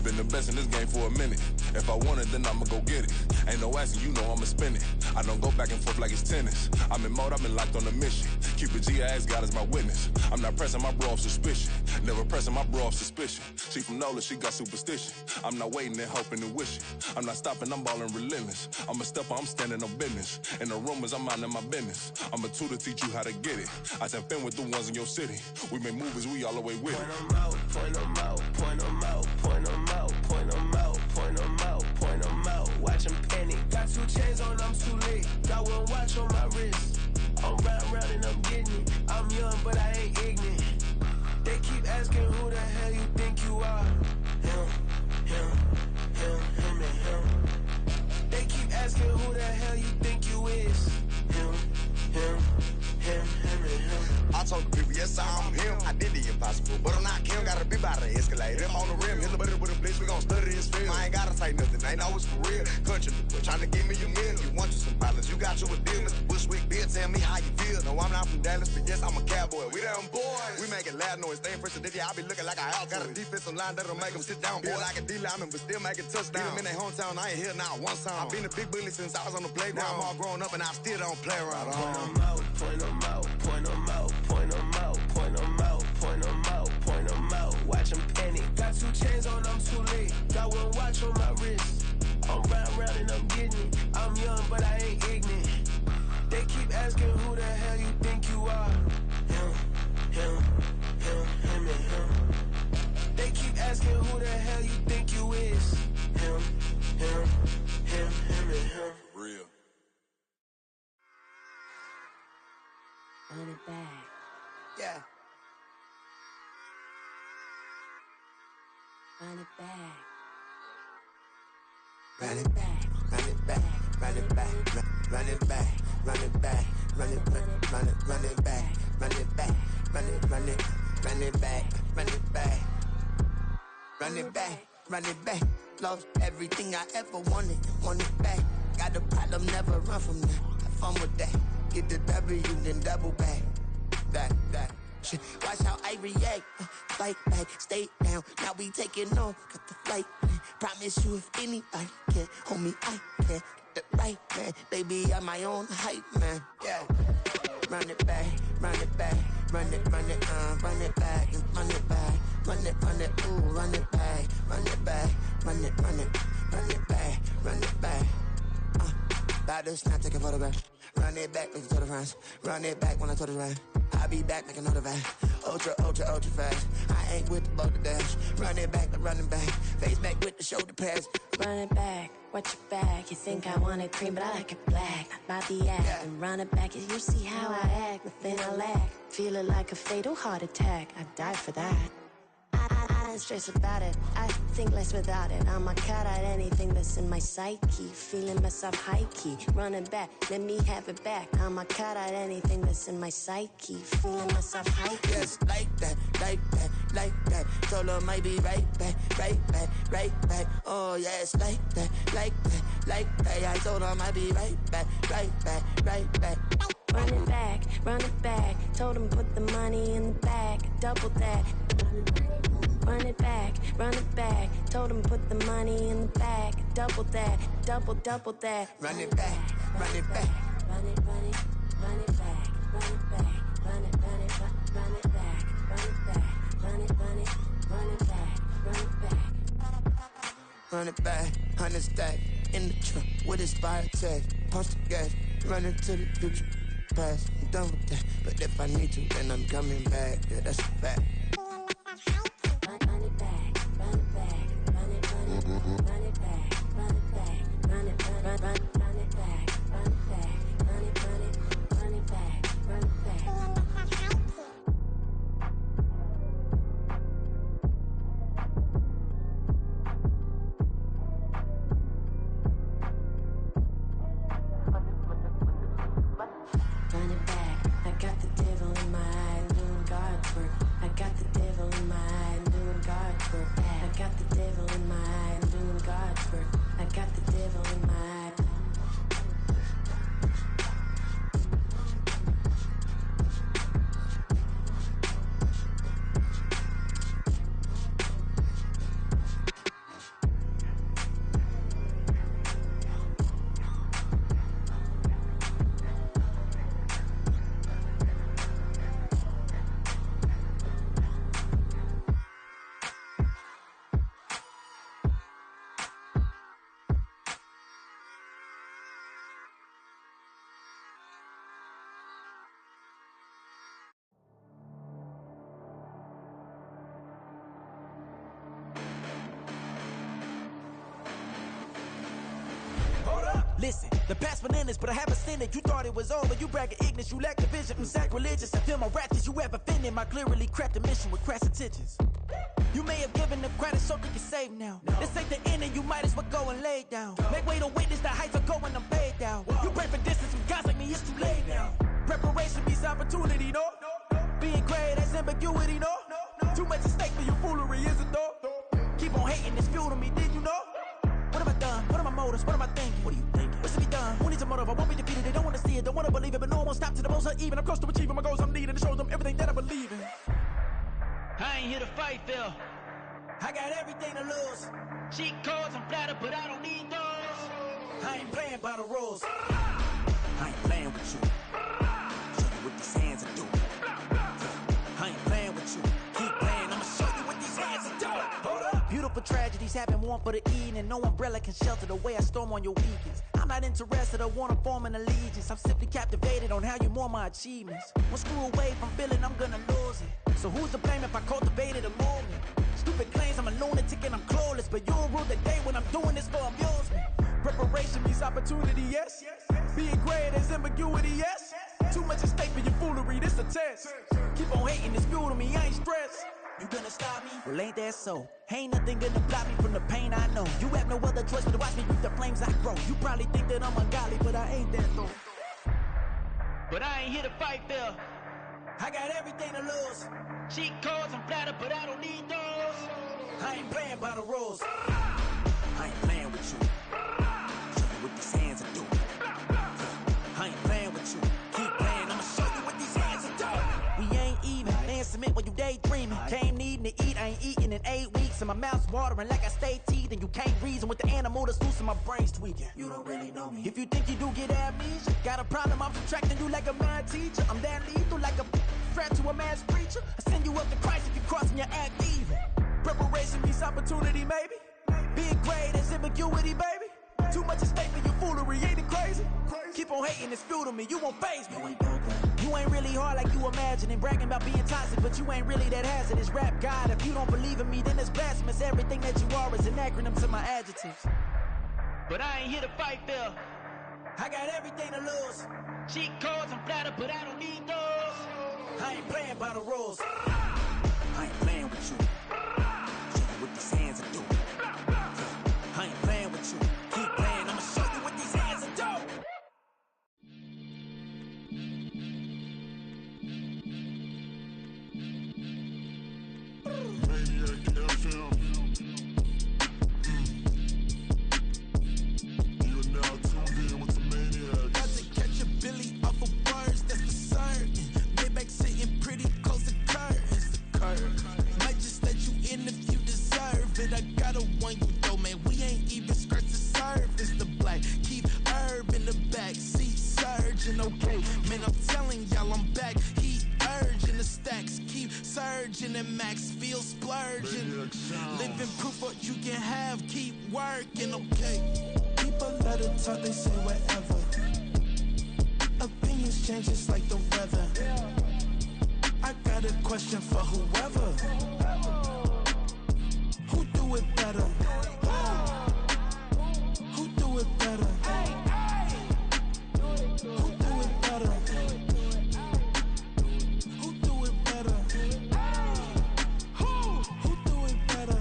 Been the best in this game for a minute. If I want it, then I'ma go get it. Ain't no asking, you know I'ma spend it. I don't go back and forth like it's tennis. I'm in mode, I've been locked on a mission. Keep a G, I ask God as my witness. I'm not pressing my bro off suspicion. Never pressing my bro off suspicion. She from NOLA, she got superstition. I'm not waiting and hoping and wishing. I'm not stopping, I'm ballin' relentless. I'm a stepper, I'm standing on business. In the rumors, I'm minding my business. I'm a tutor, teach you how to get it. I tap in with the ones in your city. We make movies, we all the way with it. Point them out, point them out, point them out, point them out, point them out, point them out, point them out. Watch them panic. Got 2 chains on, I'm too late. Got 1 watch on my wrist. I'm round and I'm getting it. I'm young, but I ain't ignorant. They keep asking who the hell you think you are. Him, and him. They keep asking who the hell you think you is. Him, and him. I told the people, yes, I'm him. I did the impossible, but I'm not Kim. Gotta be by the escalator. I'm on the rim, hit the butter with a blitz. We gon' study this film. I ain't gotta say nothing, ain't know it's for real. Country people trying to give me a meal. You want you some violence, you got you a deal. Mr. Bushwick, Bill, tell me how you feel. No, I'm not from Dallas, but yes, I'm a cowboy. We them boys. We making loud noise, staying fresh to this. I be looking like a house. Got a defensive line that'll make them sit down. Feel like a D-lineman, but still making touchdowns. Beat them in their hometown, I ain't here now one time. I've been a big bully since I was on the playground. Now I'm all grown up and I still don't play around. Point them out, point them out, point them out, point them out, point them out, point them out, point them out. Watch them panic. Got 2 chains on, I'm too late. Got 1 watch on my wrist. I'm round and I'm getting it. I'm young, but I ain't ignorant. They keep asking who the hell you think you are. Him, and him. They keep asking who the hell you think you is. Him, and him. Real. Run it back. Yeah. Run it back. Run it back, run it back, run it back, run it back, run it back, run it back, run it back, run it back, run it back, run it back, run it back, run it back. Lost everything I ever wanted it back. Got a problem, never run from that. Have fun with that. Get the W, then double back. That. Shit. Watch how I react. Fight back, stay down. Now we taking off. Got the flight plan. Promise you if anybody can, homie, I can. Get the right man. Baby, I'm my own hype man. Yeah. Run it back, run it back, run it back, and run it back, ooh, run it back, run it back, run it back, run it back. About to snap, take a photograph. Run it back, make it to the friends. Run it back when I told it right. I'll be back, make another van. Ultra fast. I ain't with the boat to dash. Run it back, running back. Face back with the shoulder pads. Run it back, watch your back. You think I want it cream, but I like it black. Not by the act. Yeah. And run it back, you see how I act. Nothing I lack. Feel it like a fatal heart attack. I'd die for that. I don't stress about it. I think less without it. I'ma cut out anything that's in my psyche. Feeling myself high key. Running back, let me have it back. I'ma cut out anything that's in my psyche. Feeling myself high key. Yes, like that. Told her might be right back. Oh yes, like that. I told her might be right back. Run it back. Told him put the money in the bag. Double that. Run it back. Told him put the money in the bag. Double that. Double that. Run it back. Run it back. Run it back. Run it back. Run it back. Run it back. Run it back. Run it back. 100 stack in the truck with his fire tag. Punch the gas, running to the future. Past, I'm done with that. But if I need to, then I'm coming back. Yeah, that's a fact. Run it back. Run it back. Run it back. Run it back. Run it back. Run it back. Run it back. Run it back. Run it back. Run it back. Run it back. I got the devil in my eye doing God's work. I got the devil in my eye doing God's work. I got the devil in my eye doing God's work. I got the devil in my eye. Listen, the past bananas, but I haven't seen it. You thought it was over, you bragging ignorance, you lack the vision. I'm sacrilegious, I feel my wrath as you ever offended. My clearly crafted mission with crass intentions. You may have given the credit so they can save now. This ain't the end and you might as well go and lay down. Make way to witness the heights of going, I'm paid down. You pray for distance with guys like me, it's too late now. Preparation means opportunity, no? Being great, that's ambiguity, no? Too much at stake for your foolery, is it though? Keep on hating, it's fuel to me, did you know? What have I done? What are my motives? What am I thinking? What are you thinking? What's to be done? Who needs a motive? I won't be defeated. They don't want to see it, don't want to believe it, but no one won't stop to the most uneven. I'm close to achieving my goals I'm needing to show them everything that I believe in. I ain't here to fight, Phil. I got everything to lose. Cheat codes, I'm flattered, but I don't need those. I ain't playing by the rules. I ain't playing with you. Show you what these hands are doing. I ain't playing with you. Keep playing, I'ma show you what these hands are doing. Hold up. Beautiful tragedies happen, one for the eating, and no umbrella can shelter the way I storm on your weekends. I'm not interested, I wanna form an allegiance. I'm simply captivated on how you mourn my achievements. One screw away from feeling I'm gonna lose it. So who's to blame if I cultivated a movement? Stupid claims I'm a lunatic and I'm clueless, but you'll rule the day when I'm doing this for amusement. Preparation means opportunity, yes. Being great as ambiguity, yes. Too much at stake for your foolery, this a test. Keep on hating, it's fuel to me, I ain't stressed. You gonna stop me? Well, ain't that so? Ain't nothing gonna block me from the pain I know. You have no other choice but to watch me reap the flames I grow. You probably think that I'm ungodly, but I ain't that though. But I ain't here to fight, Phil. I got everything to lose. Cheat codes, I'm flattered, but I don't need those. I ain't playing by the rules. I ain't playing with you. Show you what these hands are doing. I ain't playing with you. Keep playing, I'ma show you what these hands are doing. We ain't even. Man, submit when you daydreaming. Came needing to eat, I ain't eating in 8 weeks. And my mouth's watering like I stay teeth. And you can't reason with the animal that's loose and my brain's tweaking. You don't really know me. If you think you do get amnesia, got a problem, I'm subtracting you like a mind teacher. I'm that lethal like a threat to a mass preacher. I send you up to Christ if you crossing your act evil. Preparation means opportunity, maybe. Being great is ambiguity, baby. Too much at stake for your foolery, ain't it crazy? Keep on hating, it's fuel to me, you won't faze me. You ain't really hard like you imagine and bragging about being toxic, but you ain't really that hazardous. Rap God, if you don't believe in me, then it's blasphemous. Everything that you are is an acronym to my adjectives. But I ain't here to fight, Phil. I got everything to lose. Cheat codes, I'm flattered, but I don't need those. I ain't playing by the rules. I ain't playing with you. Show you what these hands are doing. I ain't playing with you. Keep playing, I'ma show you what these hands are doing. Maniac FM. You are now tuned in with the Maniacs. Got to catch a Billy off of words, that's the certain. Maybach sitting pretty close to curtains, the curve. Might just let you in if you deserve it. I got a one you though, man. We ain't even scratched the surface. The black keep herb in the back seat surging. Okay, man, I'm telling y'all I'm back. Heat urging the stacks keep surging and max feel splurging. Living proof what you can have. Keep working. Okay, people let it talk. They say whatever. Opinions change just like the weather. I got a question for whoever. Who do it better? Who do it better? Who do it better? Who do it better? Who do it better?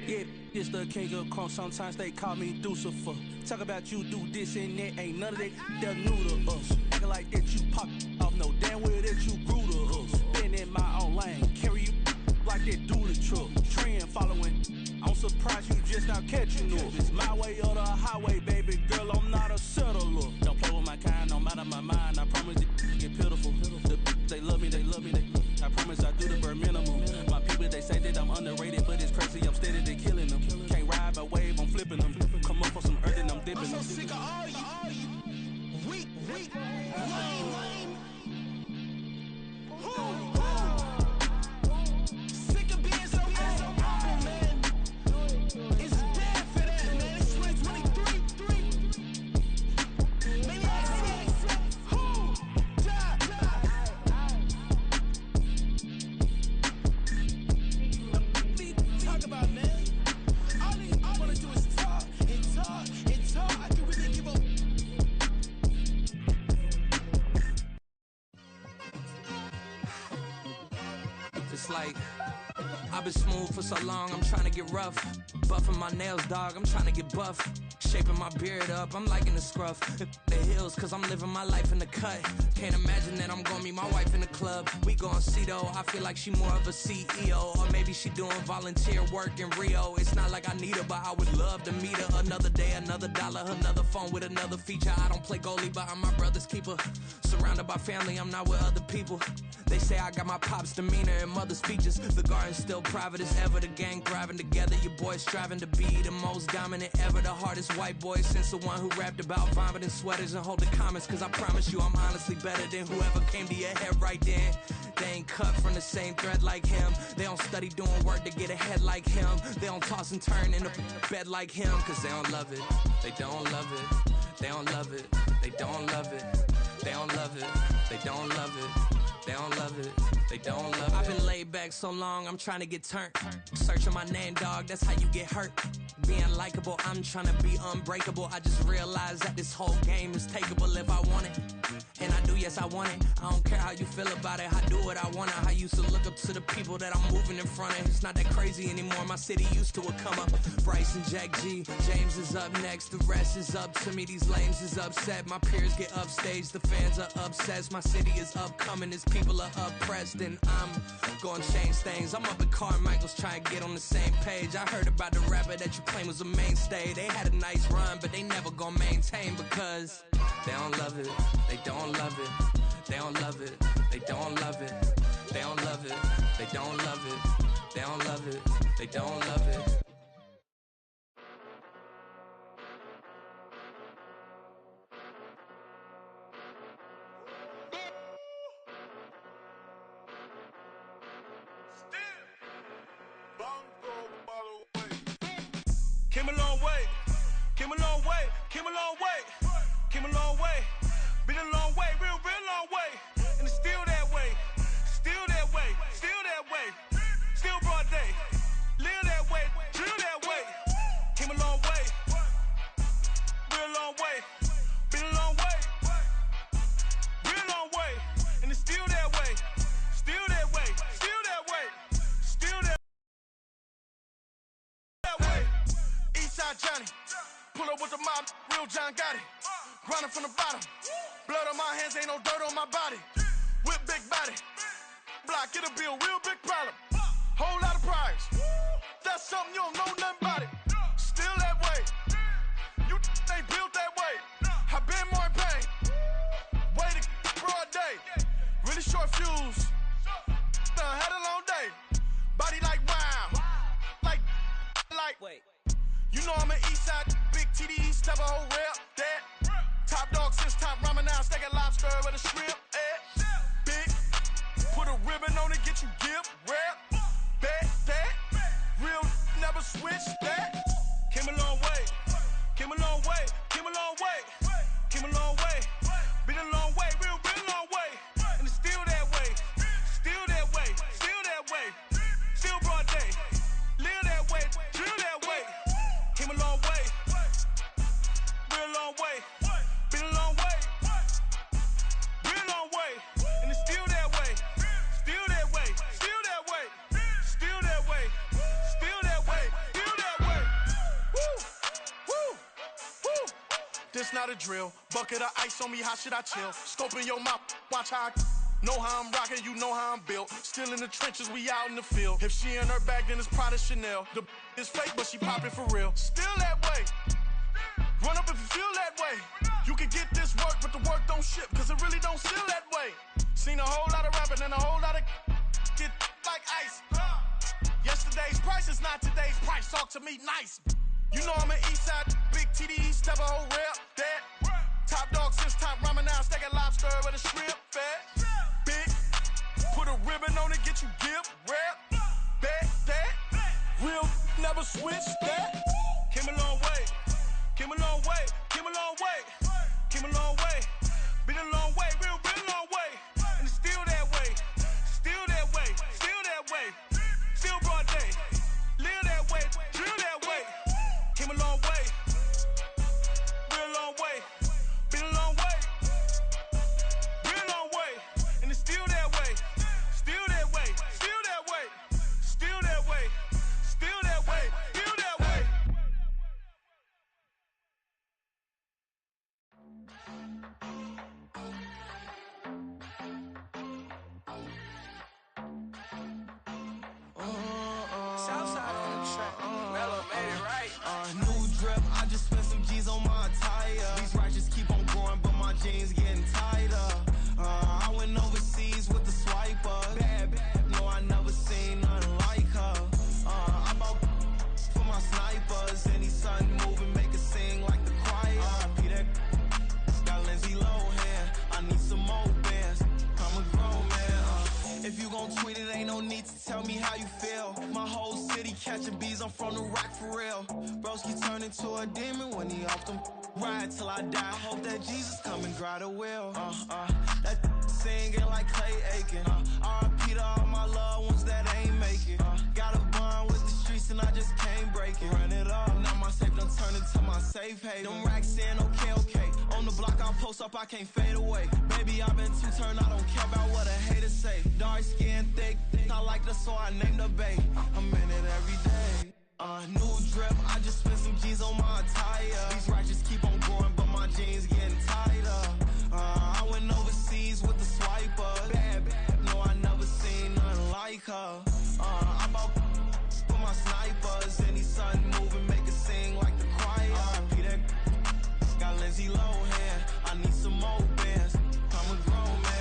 Yeah, this the king of crunk. Sometimes they call me Lucifer. Talk about you do this and that. Ain't none of that they're new to us. Acting like that you pop off. No damn well that you grew to us. Been in my own lane. Carry you like that do the truck. Trend following. I'm surprised you just not catching up. It's my way or the highway, baby girl. I'm not a settler. Don't play with my kind, no matter my mind. I promise it get pitiful. They love me, they love me. I promise I do the bare minimum. My people, they say that I'm underrated, but it's crazy. I'm steady, they killing them. Can't ride my wave, I'm flipping them. Come up for some earth and I'm dipping them. I'm so sick of all you. Weak, lame. Sick of being so humble, man. It's dead for that, man. It's 2023. like I've been smooth for so long, I'm trying to get rough. Buffing my nails, dog, I'm trying to get buff. Shaping my beard up, I'm liking the scruff. The hills, cause I'm living my life in the cut. Can't imagine that I'm gonna meet my wife in the club. We gon' see though, I feel like she more of a CEO. Or maybe she doing volunteer work in Rio. It's not like I need her, but I would love to meet her. Another day, another dollar, another phone with another feature. I don't play goalie, but I'm my brother's keeper. Surrounded by family, I'm not with other people. They say I got my pop's demeanor and mother's features. The garden's still private as ever. The gang thriving together. Your boys striving to be the most dominant ever. The hardest white boy since the one who rapped about vomiting sweaters and holding comments. Cause I promise you I'm honestly better than whoever came to your head right then. They ain't cut from the same thread like him. They don't study doing work to get ahead like him. They don't toss and turn in the bed like him. Cause they don't love it. They don't love it. They don't love it. They don't love it. They don't love it. They don't love it. They don't love it, they don't love it. I've been laid back so long, I'm trying to get turned. Searching my name, dog, that's how you get hurt. Being likable, I'm trying to be unbreakable. I just realized that this whole game is takeable if I want it. And I do, yes, I want it. I don't care how you feel about it, I do what I want it. I used to look up to the people that I'm moving in front of. It's not that crazy anymore, my city used to a come up. Bryce and Jack G, James is up next. The rest is up to me, these lames is upset. My peers get upstage, the fans are obsessed. My city is upcoming, it's people are oppressed, and I'm gonna change things. I'm up at Carmichael's trying to get on the same page. I heard about the rapper that you claim was a mainstay. They had a nice run, but they never gonna maintain because they don't love it. They don't love it. They don't love it. They don't love it. They don't love it. They don't love it. They don't love it. They don't love it. Came a long way, came a long way, came a long way, came a long way, been a long way, real long way, and it's still that way, still that way, still that way, still broad day, live that way, drill that way, came a long way, real long way, been a long way, real long way, and it's still that way, still that way, still that way, still that way. Eastside Johnny, pull up with the mob, real John Gotti. Grinding from the bottom, blood on my hands, ain't no dirt on my body. Whip big body, block, it'll be a real big problem. Whole lot of priors, that's something you don't know nothing about it. Still that way, you ain't built that way. I been more in pain, way to broad day. Really short fuse, had a long day. Body like wow, like, wait. You know I'm an Eastside, big TDE, step a whole rep, that. Top dog since top ramen now, steak a lobster with a shrimp, Big, put a ribbon on it, get you give, rep, bet, that. Real, never switch, that. Came a long way, came a long way, came a long way, came a long way. Been a long way, real long way. And it's still that way, still that way, still that way. Still broad day, live that way, drill that way. Came a long way, real long way, been a long way, real long way, and it's still that way, still that way, still that way, still that way, still that way, still that way. Woo, woo, woo. This not a drill, bucket of ice on me, how should I chill? Scoping your mouth, watch how I know how I'm rocking, you know how I'm built. Still in the trenches, we out in the field. If she in her bag, then it's Prada Chanel. The is fake, but she poppin' for real. Still that way. Run up if you feel that way. You can get this work, but the work don't ship, cause it really don't feel that way. Seen a whole lot of rapping and a whole lot of get like ice. Yesterday's price is not today's price. Talk to me nice. You know I'm an Eastside, big TDE, step a whole rep, that. Top dog since top ramen now, steak a lobster with a shrimp, fat. Big, put a ribbon on it, get you give, rep, bet, that. Real, never switch, that. Came a long way, came a long way, came a long way, came a long way. Been a long way, real long way. And it's still that way, still that way, still that way. Still broad day, live that way, drill that way. Came a long way, real long way. Been a long way, real long way. And it's still that way, still that way, still that way, catching bees, I'm from the rock for real. Broski turn into a demon when he off them. Ride till I die. I hope that Jesus come and grab the wheel. That singing like Clay Aiken. R.I.P. to all my loved ones that ain't make it. Got a bond with the streets and I just can't break it. Run it up, now my safe done turned into my safe haven. Them racks in, okay. On the block I post up, I can't fade away. Baby, I've been too turned, I don't care about what a hater say. Dark skin, thick, I like the so I named the bay. I'm in it every day. New drip, I just spent some G's on my attire. These righteous keep on growing, but my jeans getting tighter. I went overseas with the swiper. Bad, no, I never seen nothing like her. I bought for my snipers. Any sun moving, make it sing like the choir. R.I.P. that got Lindsay Lohan. I need some more bands. I'm a grown man.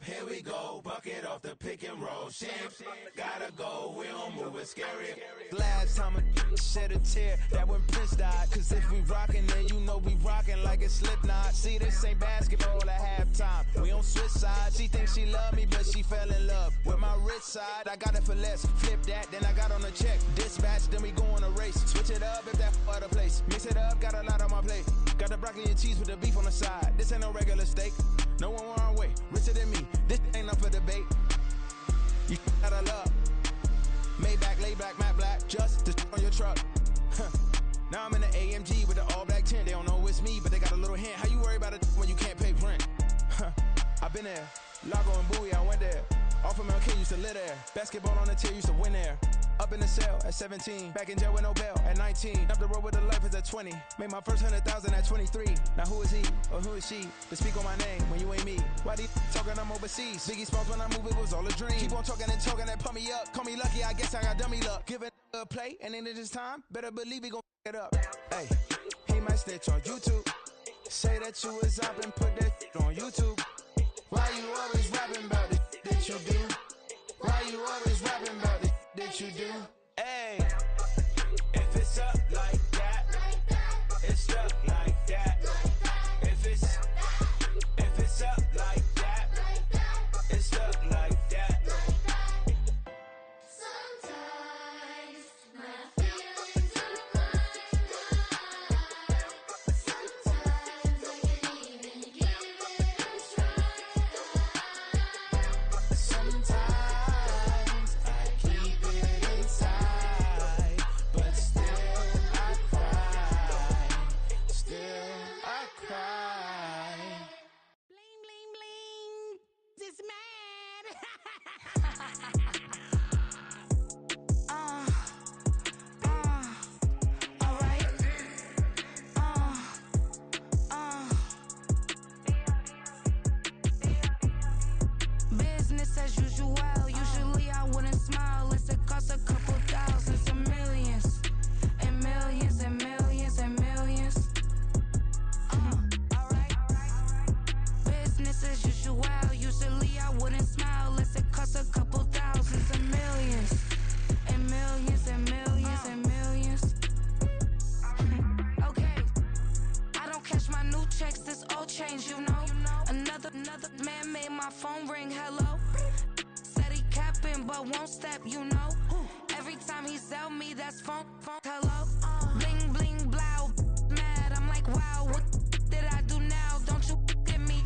Here we go, bucket off the pick and roll. Champs, gotta go, we don't move it scary. Last time a shed a tear, that when Prince died. Cause if we rockin', then you know we rockin' like it's Slipknot. See, this ain't basketball at halftime. We on switch sides. She thinks she love me, but she fell in love with my rich side. I got it for less. Flip that, then I got on a check. Dispatch, then we go on a race. Switch it up if that other place. Mix it up, got a lot on my plate. Got the broccoli and cheese with the beef on the side. This ain't no regular steak. No one wrong way, richer than me. This ain't up for debate. You gotta love. Maybach, lay black, matte black, just to on your truck. Now I'm in the AMG with the all black tint. They don't know it's me, but they got a little hint. How you worry about it when you can't pay rent? I've been there. Lago and Bowie, I went there. Off of MLK, used to live there. Basketball on the tier, used to win there. Up in the cell at 17. Back in jail with no bail at 19. Up the road with the life is at 20. Made my first 100,000 at 23. Now who is he or who is she to speak on my name when you ain't me? Why they talking I'm overseas? Biggie Smalls when I move it was all a dream. Keep on talking and talking and pump me up. Call me lucky, I guess I got dummy luck. Give it a play and then this time, better believe he gon' it up. Hey, he might snitch on YouTube. Say that you was up and put that on YouTube. Why you always rapping about it that you do? Why you always rapping about it that you do? Hey, if it's up like that, it's up like that. If it's up like that, it's up like that. Sometimes my feelings are mine. Sometimes I can't even give it a try. Sometimes I keep it inside, but still I cry. Still I cry. Bling, bling, bling. This mad. All right. Business as usual. Usually I wouldn't smile. Unless it costs a couple thousand, some millions, and millions, and millions, and millions. All right. Business as usual. Usually I wouldn't smile. Unless it costs a couple thousand, some millions, and millions, and millions, and millions. Okay. I don't cash my new checks. This old change, you know. Another man made my phone ring. Hello. Said he capping, but won't step, you know. Every time he sell me, that's phone. Hello. Bling, bling, blow. Mad, I'm like, wow, what did I do now? Don't you get me.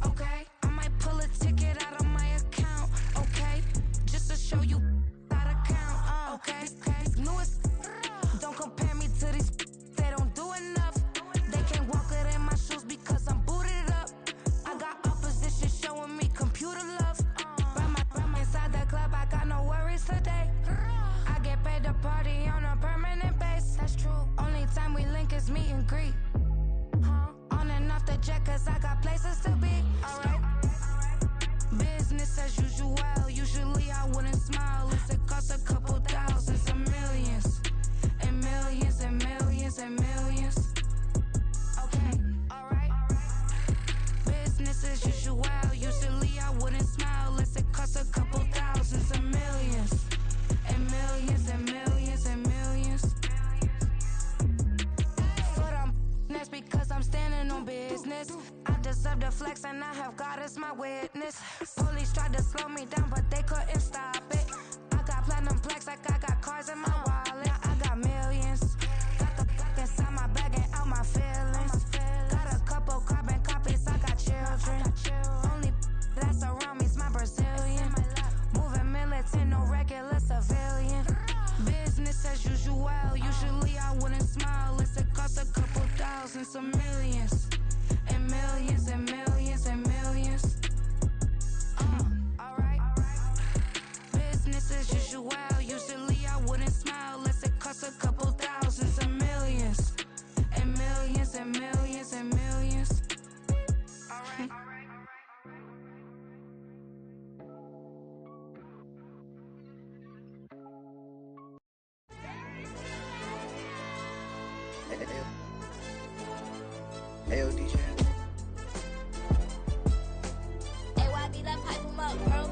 Okay. I might pull a ticket out of my account. Okay. Just to show you how to count. Okay. Newest. Don't compare me to these. They don't do enough. They can't walk it in my shoes because I'm booted up. I got opposition showing me computer love. Run inside the club, I got no worries today. I get paid to party on a permanent witness. Police tried to slow me down, but they couldn't stop it. I got platinum plaques like I got cars in my wallet. I got millions. Got the fuck inside my bag and out my feelings. Got a couple carbon copies, I got children. Only that's around me's my Brazilian. Moving militant, no regular civilian. Business as usual, usually I wouldn't smile. Unless it cost a couple thousands, some millions. And millions and millions and millions. Alright. Business as usual, usually I wouldn't smile. Unless it cost a couple thousands and millions. And millions and millions and millions. Alright. Hey, DJ. AYB, that pipe him up, bro.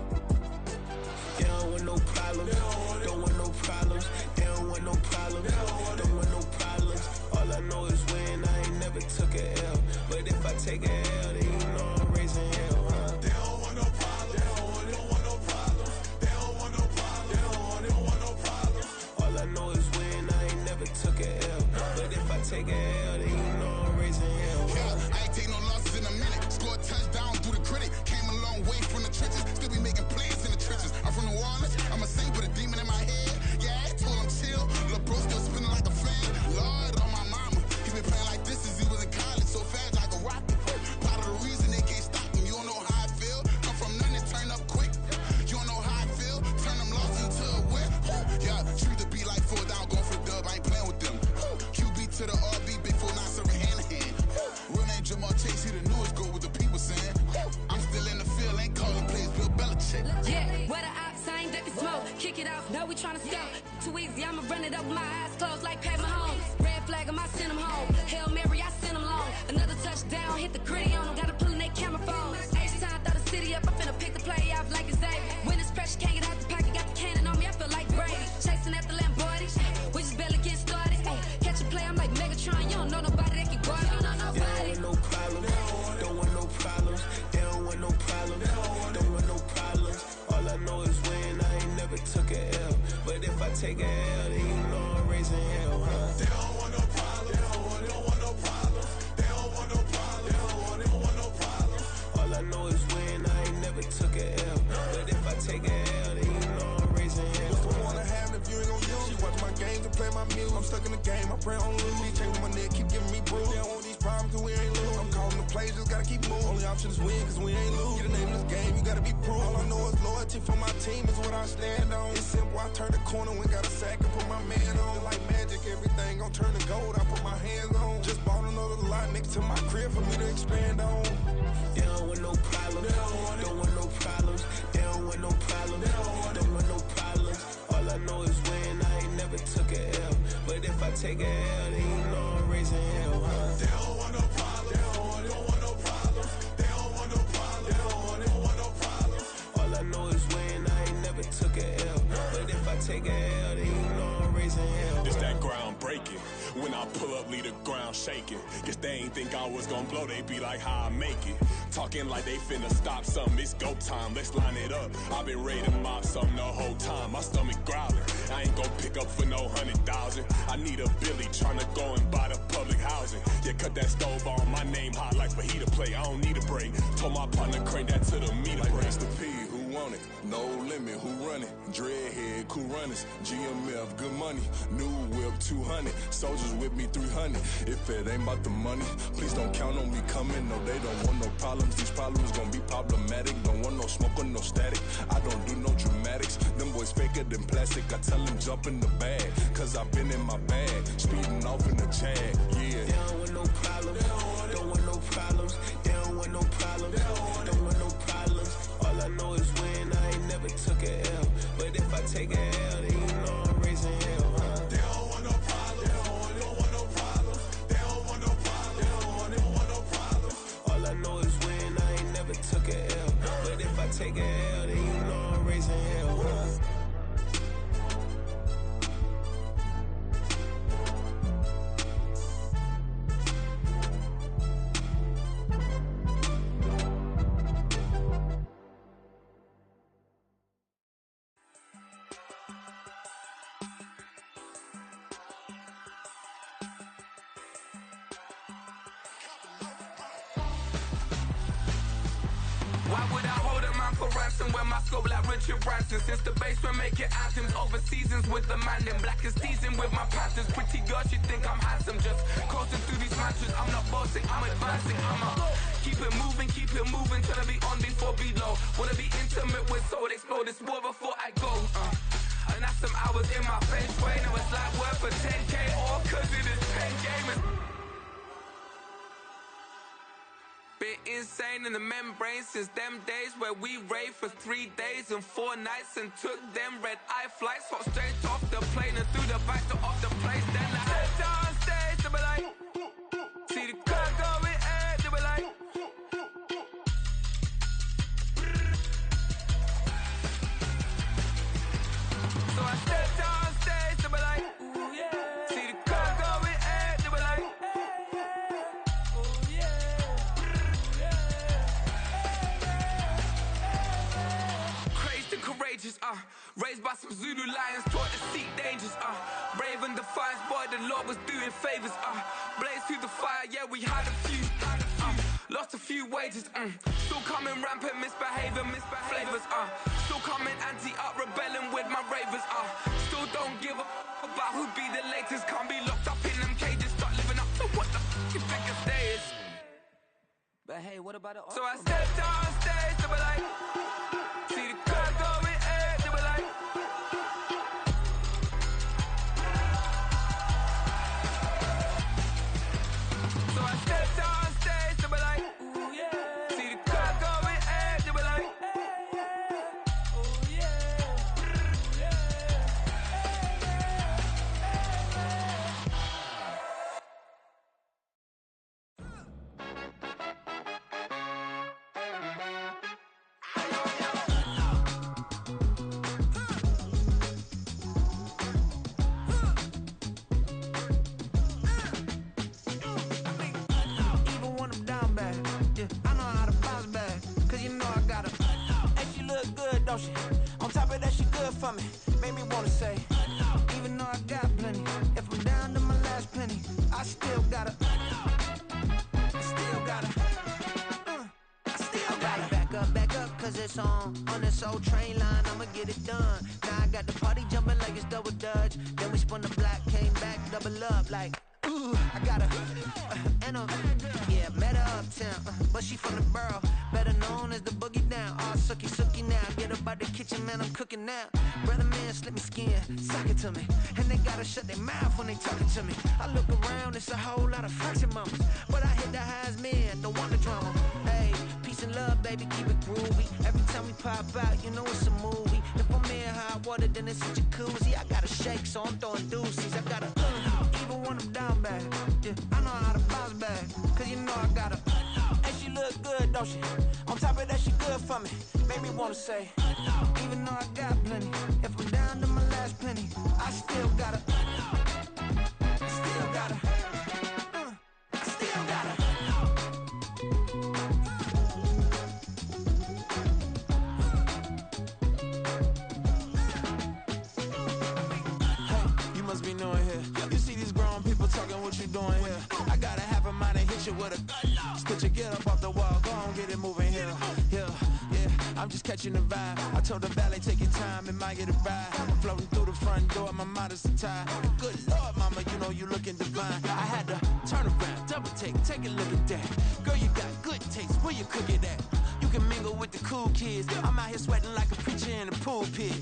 They don't want no problems. Don't want no problems. They don't want no problems. Don't want no problems. All I know is when I ain't never took a L. But if I take a L, then you know I'm raising hell, huh? They don't want no problems. They don't want no problems. They don't want no problems. They don't want no problems. All I know is when I ain't never took a L. But if I take a L, then you know I'm raising hell. Yeah, I ain't take no losses in a minute. Scored a touchdown through the critic. Came a long way from the trenches. Still be making plays in the trenches. I'm from New Orleans. I'm a saint with a demon in my head. Yeah, I told him chill. Lil' bro still spinning like a fan. Lord on my mama. He been playing like this since he was in college. So fast like a rocket. Part of the reason they can't stop him. You don't know how I feel. Come from nothing and turn up quick. You don't know how I feel. Turn them losses into a win. Yeah, treat the beat like 4 down. Going for the dub. I ain't playing with them. QB to the RB. Big 4 not serving hand to hand. Real name Jamal Chase. He the newest go with the people saying. I'm still in the field. Ain't calling plays. Bill Belichick. Yeah, where the ops, I ain't ducking smoke. Kick it off, no, we tryna scout. Too easy, I'ma run it up with my eyes closed like Pat Mahomes. Red flag him, I send him home. Hail Mary, I send him long. Another touchdown, hit the gritty on him. Gotta pull in their camera phone. H-time, throw the city up. I'm finna pick the play off like it's Xavier. When it's pressure, can't get out the pocket. Got the cannon on me, I feel like Brady. Chasing at the Lamborghini. We just barely get started. Ay, catch a play, I'm like Megatron. You don't know nobody that can guard. You don't know nobody. They don't want no problems. Don't want no problems. They don't want no problems. Don't want no problems. All I know is when I ain't never took a L. But if I take a L, then you know I'm raising hell, huh? They don't want no problems. They don't want no problems. They don't want no problems. They don't want no problems. All I know is when I ain't never took a L. But if I take a L, then you know I'm raising hell. What's the one I have if you ain't gon' use? She watch my games and play my music. I'm stuck in the game, I pray on lose. He changing my neck, keep giving me bruise. They don't want these problems cause we ain't lose. I'm calling the plays, just gotta keep moving. Only option is win cause we ain't lose. Get a name in this game, you gotta be proof. All I know is loyalty for my team is what I stand on. It's simple, I turn the corner when got a sack and put my man on. Like magic, everything gon' turn to gold, I put my hands on. Just bought another lot next to my crib for me to expand on. They don't want no problems. Don't want no problems. They don't want no problems. Don't want no problems. All I know is when I ain't never took a L. But if I take a L, then you know I'm raising hell, huh? They don't want no problems. They don't want no problems. They don't want no problems. They don't want no problems. All I know is when I ain't never took a L. But if I take a L, then you know I'm raising hell. It's that ground breaking. When I pull up, leave the ground shaking. Guess they ain't think I was gonna blow, they be like, how I make it. Talking like they finna stop something, it's go time, let's line it up. I've been ready to mob something the whole time, my stomach growling. I ain't gon' pick up for no 100,000. I need a Billy tryna go and buy the public housing. Yeah, cut that stove on, my name hot like fajita play. I don't need a break. Told my partner crank that to the meter like break. Mr. P, who want it? No limit, who run it? Dreadhead, cool runners. GMF, good money. New whip, 200. Soldiers with me, 300. If it ain't about the money, please don't count on me coming. No, they don't want no problems. These problems gon' be problematic. Don't want no smoke or no static. I don't do no dramatics. Them boys faker than plastic. I tell them jump in the bag, cause I've been in my bag. Speeding off in the Jag, yeah. They don't want no problems. Don't want no problems. They don't want no problems. Don't want no problems. All I know is when I ain't never took a L. But if I take a L, then you know I'm raising hell, huh? They don't want no problems. They don't want no problems. They don't want no problems. They don't want no problems. All I know is when I ain't never took a L. But if I take a L, then you know I'm raising hell, huh? Branson, where my scope like Richard Branson. Since the basement making anthems, over seasons with the man in black is seasoned with my patterns. Pretty girl, she think I'm handsome, just coasting through these matches. I'm not bossing, I'm advancing. Keep it moving, tryna be on before below. Wanna be intimate with soul, explore this war before I go. And that's some hours in my face way. Now it's like work for 10K, all cause it is pen game. Been insane in the membrane since them days where we raved for 3 days and 4 nights and took them red-eye flights. Hot straight off the plane and through the back door of the place. Then I stepped on stage, they were like, see the crowd going air, they were like, so I stepped on stage, they were like, ooh yeah. See the crowd going air, they were like, ooh yeah. Crazed and courageous, raised by some Zulu lions, taught to seek dangers, brave and defiant, boy, the Lord was doing favors, blaze through the fire, yeah, we had a few, lost a few wages, still coming rampant, misbehaving, flavors, still coming anti-up, rebelling with my ravers, still don't give a about who be the latest, can't be locked up in them cages, start living up to what the you think a day is. But hey, what about it? So I stepped on stage, they were like, see the crowd going air, they were like, so I stepped on stage, they were like, ooh yeah. See the crowd going air, they were like, ooh yeah. Even when I'm down bad, yeah, I know how to bounce back. Cause you know I got her. Hey, she look good, don't she? On top of that, she good for me. Made me wanna say, even though I got plenty, if I'm down to my last penny, I still got her. I still got her. I still got her. Back up, cause it's on this old train line, I'ma get it done. Now I got the party jumping like it's double dutch. Then we spun the block, came back, double up like, ooh, I got her. And yeah, met her uptown, but she from the borough, better known as the boogie down. All sookie now, get up out the kitchen, man, I'm cooking now. Brother man, slip me skin, sock it to me, and they gotta shut their mouth when they talking to me. I look around, it's a whole lot of fraction mamas, but I hit the highs, man, don't want the drama. Hey, peace and love, baby, keep it groovy. Every time we pop out, you know it's a movie. If I'm in hot water, then it's a jacuzzi. I gotta shake, so I'm throwing deuces. I gotta, even when I'm down bad, yeah, I know how to bounce back. Cause you know I got her. And she look good, don't she? On top of that, she good for me. Made me wanna say, even though I got plenty, if I'm down to my last penny, I still got her. I still got her. I still got her. Hey, you must be knowing here. You see these grown people talking, what you doing here? I gotta have a mind and hit you with a stitch you, get up off the wall, go on, get it moving here. Yeah, I'm just catching the vibe. I told the valet, take your time, it might get a ride. I'm floating through the front door, my mind is tied. Good Lord, mama, you know you looking divine. I had to turn around, double take a look at that. Girl, you got good taste, where you cook it at? You can mingle with the cool kids. I'm out here sweating like a preacher in a pool pit.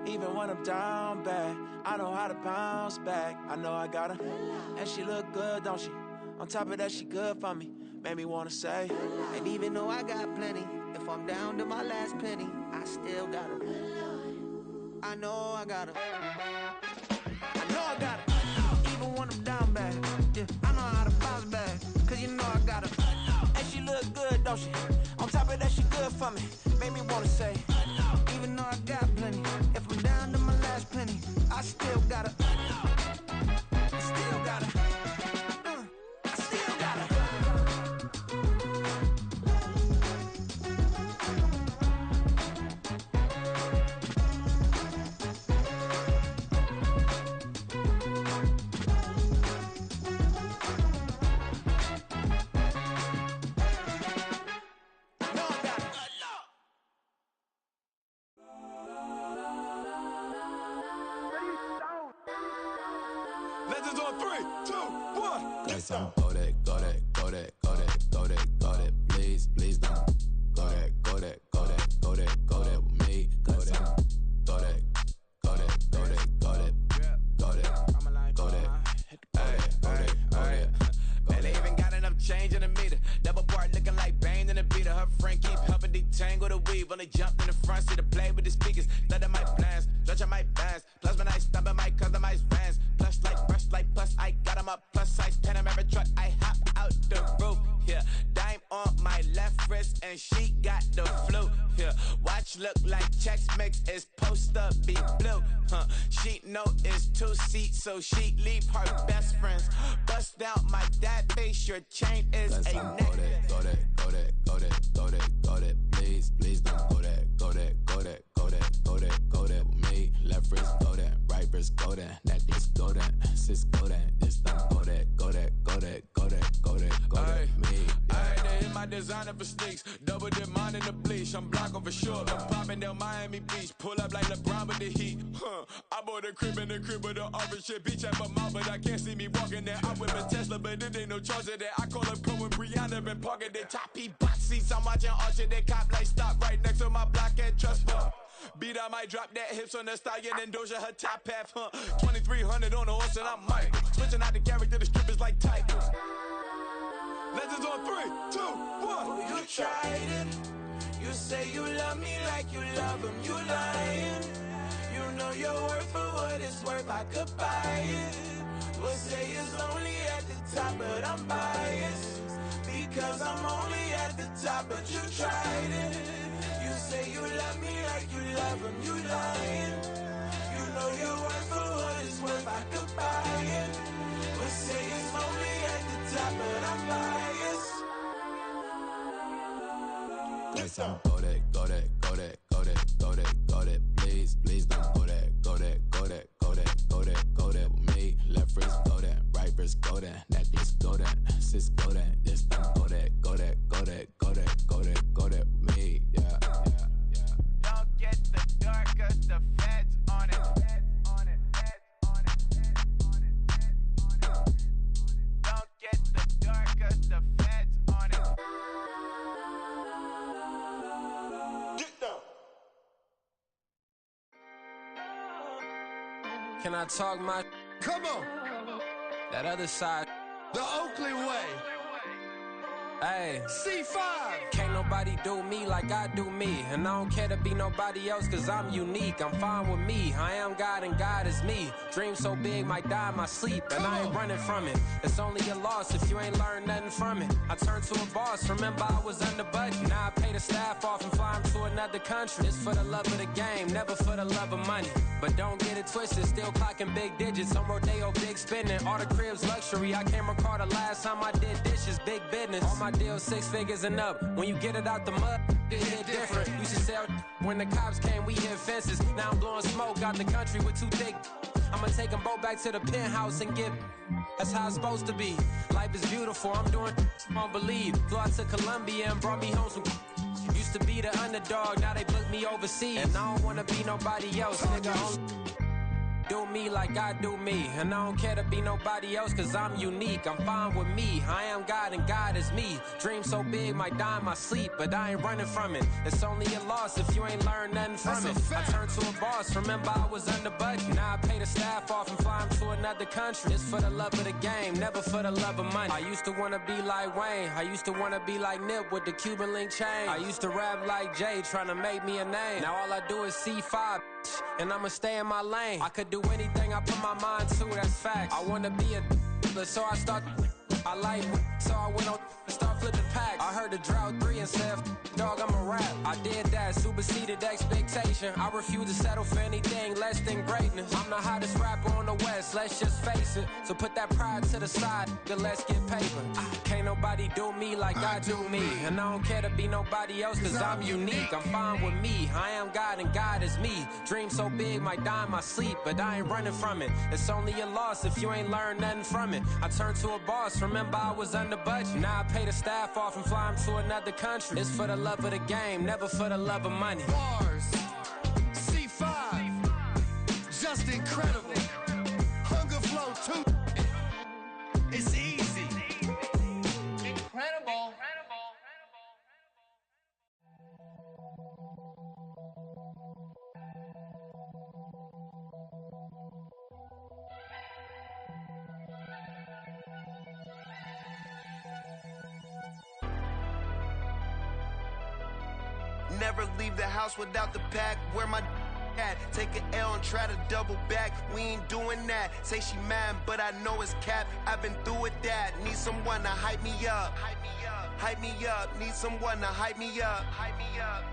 Even when I'm down bad, I know how to bounce back. I know I got her, and she look good, don't she? On top of that, she good for me. Made me wanna say, and even though I got plenty, if I'm down to my last penny, I still got her. I know I got her. I know I got her. Even when I'm down bad, yeah, I know how to bounce back. Cause you know I got her. And she look good, don't she? On top of that, she good for me. Made me wanna say, even though I got plenty, if I'm down to my last penny, I still got her. I still got her. I still got her. on 3, 2, 1. That's on go that, go that, go that, go that, go that, go that. Please, please don't go that, go that, go that, go that, go that with me. Go that, go that, go that, go that, go that, go that, go that, go that. Man, they even got enough change in the meter. Double part looking like Bane in the beater. Her friend keep helping detangle the weave. When they jumped in the front seat to play with the speakers. Study my plans, stretch on my bands. Plus when I stumble my customized vans. Plush like brush like plus I got them up. Plus size Panamera truck. I hop out the roof. Yeah, dime on my left wrist and she got the flu. Yeah, watch look like checks mix is supposed to be blue. She know it's 2 seats, so she leave her best friends. Bust down my dad face, your chain is a neck. Go that, go that, go that, go that, go that, go that. Please, please don't go that, go that, go that, go that, go that, go that with me. Left wrist go that, right wrist go that, necklace go that, sis go that, this don't go that, go that, go that, go that, go that, go that, me. I had to hit my designer for sneaks, double dip mine in the bleach. I'm blocking for sure. I'm popping down Miami Beach, pull up like LeBron with the heat. I bought a crib in the crib with the orange shit. Beach at my mouth, but I can't see me walking there. I whip a Tesla, but it ain't no charge of that. I call up Cohen, Brianna, been parking the top P box seats. I'm watching Archer, they cop like stop right next to my block at Trust Fund. Beat, I might drop that hips on the stallion and Doja her top half, 2300 on the horse and I'm Mike. Switching out the character, the strippers like Tigers. Legends on 3, 2, 1. Oh, you tried it. You say you love me like you love him. You lying. You know your worth for what it's worth. I could buy it. We'll say it's lonely at the top, but I'm biased. Because I'm only at the top, but you tried it. You say you love me like you love him. You lying. You know your worth for what it's worth. I could buy it. We'll say it's lonely at the top, but I'm biased. That's on go that, go that, go that, go that, go that, go that. Please, please don't go that, go that, go that, go that, go that, go that with me. Left wrist go that, right wrist go that, necklace go that, sis go that, this don't go that, go that, go that, go that, go that, go that with me. Yeah, yeah, yeah. Don't get the dark, cause the feds on it. Don't get the dark, cause the feds on it. Can I talk my? Come on. That other side. The Oakley way. Hey. C5. Can't nobody do me like I do me. And I don't care to be nobody else cause I'm unique. I'm fine with me. I am God and God is me. Dream so big might die in my sleep. And I ain't running from it. It's only a loss if you ain't learned nothing from it. I turned to a boss. Remember I was under budget. Now I pay the staff off and fly them to another country. It's for the love of the game, never for the love of money. But don't get it twisted. Still clocking big digits. On Rodeo, big spending. All the cribs luxury. I can't recall the last time I did dishes. Big business. All my deals 6 figures and up. When you get it out the mud, it hit different. Used to sell when the cops came, we hit fences. Now I'm blowing smoke out the country with 2 thick. I'ma take them both back to the penthouse and get. That's how it's supposed to be. Life is beautiful. I'm doing won't believe. Flew out to Colombia and brought me home some. Used to be the underdog, now they book me overseas. And I don't wanna be nobody else, nigga. Do me like I do me. And I don't care to be nobody else cause I'm unique. I'm fine with me. I am God and God is me. Dream so big might die in my sleep, but I ain't running from it. It's only a loss if you ain't learned nothing from it. I turned to a boss. Remember I was under budget. Now I pay the staff off and fly them to another country. It's for the love of the game, never for the love of money. I used to wanna be like Wayne. I used to wanna be like Nip with the Cuban link chain. I used to rap like Jay, trying to make me a name. Now all I do is C5, and I'ma stay in my lane. I could do anything I put my mind to, that's facts. I wanna be a so I start. I like so I went on start flipping packs. I heard the drought 3 and said, dog, I'm a rap. I did that, superseded expectation. I refuse to settle for anything less than greatness. I'm the hottest rapper on the West, let's just face it. So put that pride to the side, then let's get paper. Can't nobody do me like I do me. And I don't care to be nobody else cause I'm unique. I'm fine with me. I am God and God is me. Dream so big might die in my sleep, but I ain't running from it. It's only a loss if you ain't learned nothing from it. I turned to a boss, remember I was under budget. Now I pay the staff off and fly them to another country. It's for the love of the game, never for the love of money. Bars, C5, just incredible. Hunger Flow 2, Never leave the house without the pack. Where my at? Take an L and try to double back. We ain't doing that. Say she mad, but I know it's cap. I've been through with that. Need someone to hype me up. Hype me up. Need someone to hype me up.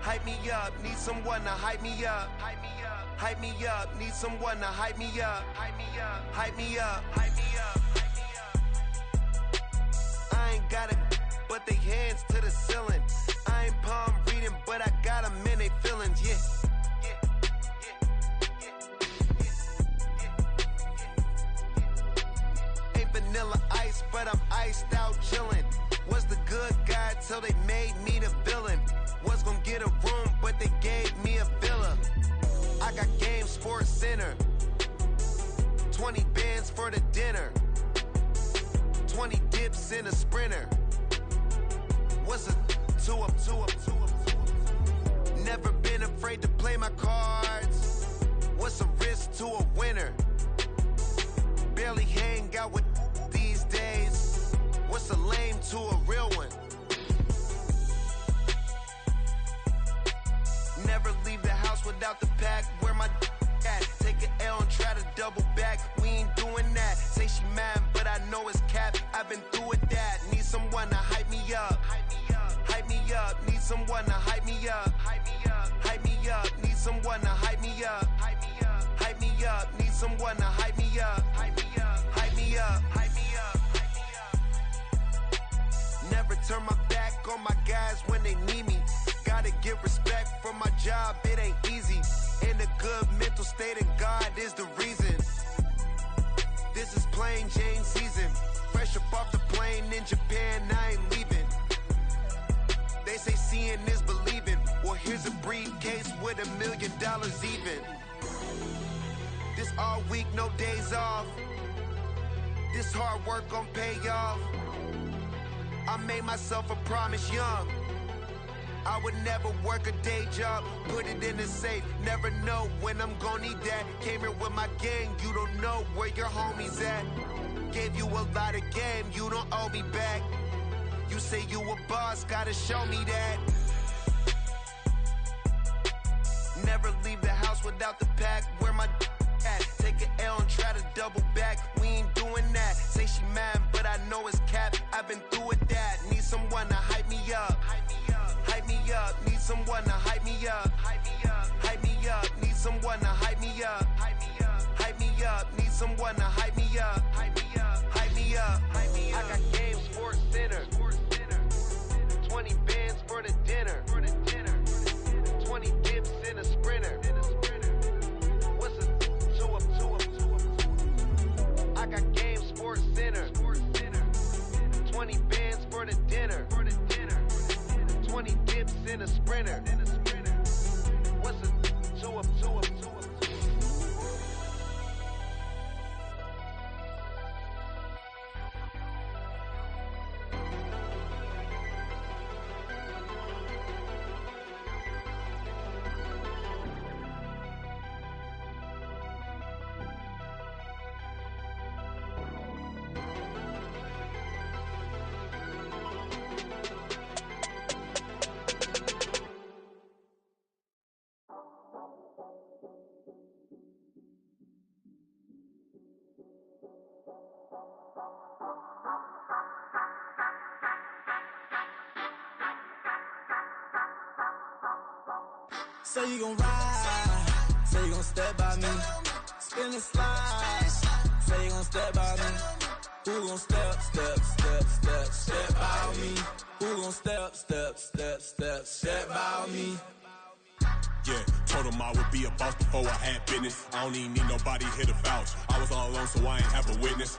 Hype me up. Need someone to hype me up. Hype me up. Need someone to hype me up. Hype me up. I ain't got it, but they hands to the ceiling. I ain't palm reading, but I got them in they feelings, yeah. Ain't vanilla ice, but I'm iced out chillin'. Was the good guy till they made me the villain. Was gonna get a room, but they gave me a villa. I got Game Sports Center. 20 bands for the dinner. 20 dips in a sprinter. What's a two up? Never been afraid to play my cards. What's a risk to a winner? Barely hang out with these days. What's a lame to a real one? Never leave the house without the pack. Where my at? Take an L and try to double back. We ain't doing that. Say she mad, but I know it's cap. I've been through with that. Need someone to hype me up. Hype me up. Need someone to hype me up. Hype me up. Need someone to hype me up. Hype me up. Need someone to hype me up. Hype me up. Never turn my back on my guys when they need me. Gotta get respect for my job, it ain't easy. In a good mental state and God is the reason. This is plain Jane season. Fresh up off the plane in Japan, I ain't leaving. They say seeing is believing. Well, here's a briefcase with $1 million even. This all week, no days off. This hard work gon' pay off. I made myself a promise young. I would never work a day job, put it in the safe. Never know when I'm gon' need that. Came here with my gang, you don't know where your homies at. Gave you a lot of game, you don't owe me back. You say you a boss, gotta show me that. Never leave the house without the pack. Where my at? Take an L and try to double back. We ain't doing that. Say she mad, but I know it's cap. I've been through with that. Need someone to hype me up. Hype me up. Need someone to hype me up. Hype me up. Need someone to hype me up. Hype me up. Need someone to hype me up. Hype me up. I got Game Sports Center. 20 bands for the dinner. 20 dips in a sprinter. What's a two up? I got Game Sports Center. 20 bands for the dinner. 20 dips in a sprinter. What's a two up? Say you gon' ride, say you gon' step by me. Spin and slide, say you gon' step by me. Who gon' step by me? Who gon' step by me? Yeah, told him I would be a boss before I had business. I don't even need nobody here to vouch. I was all alone, so I ain't have a witness.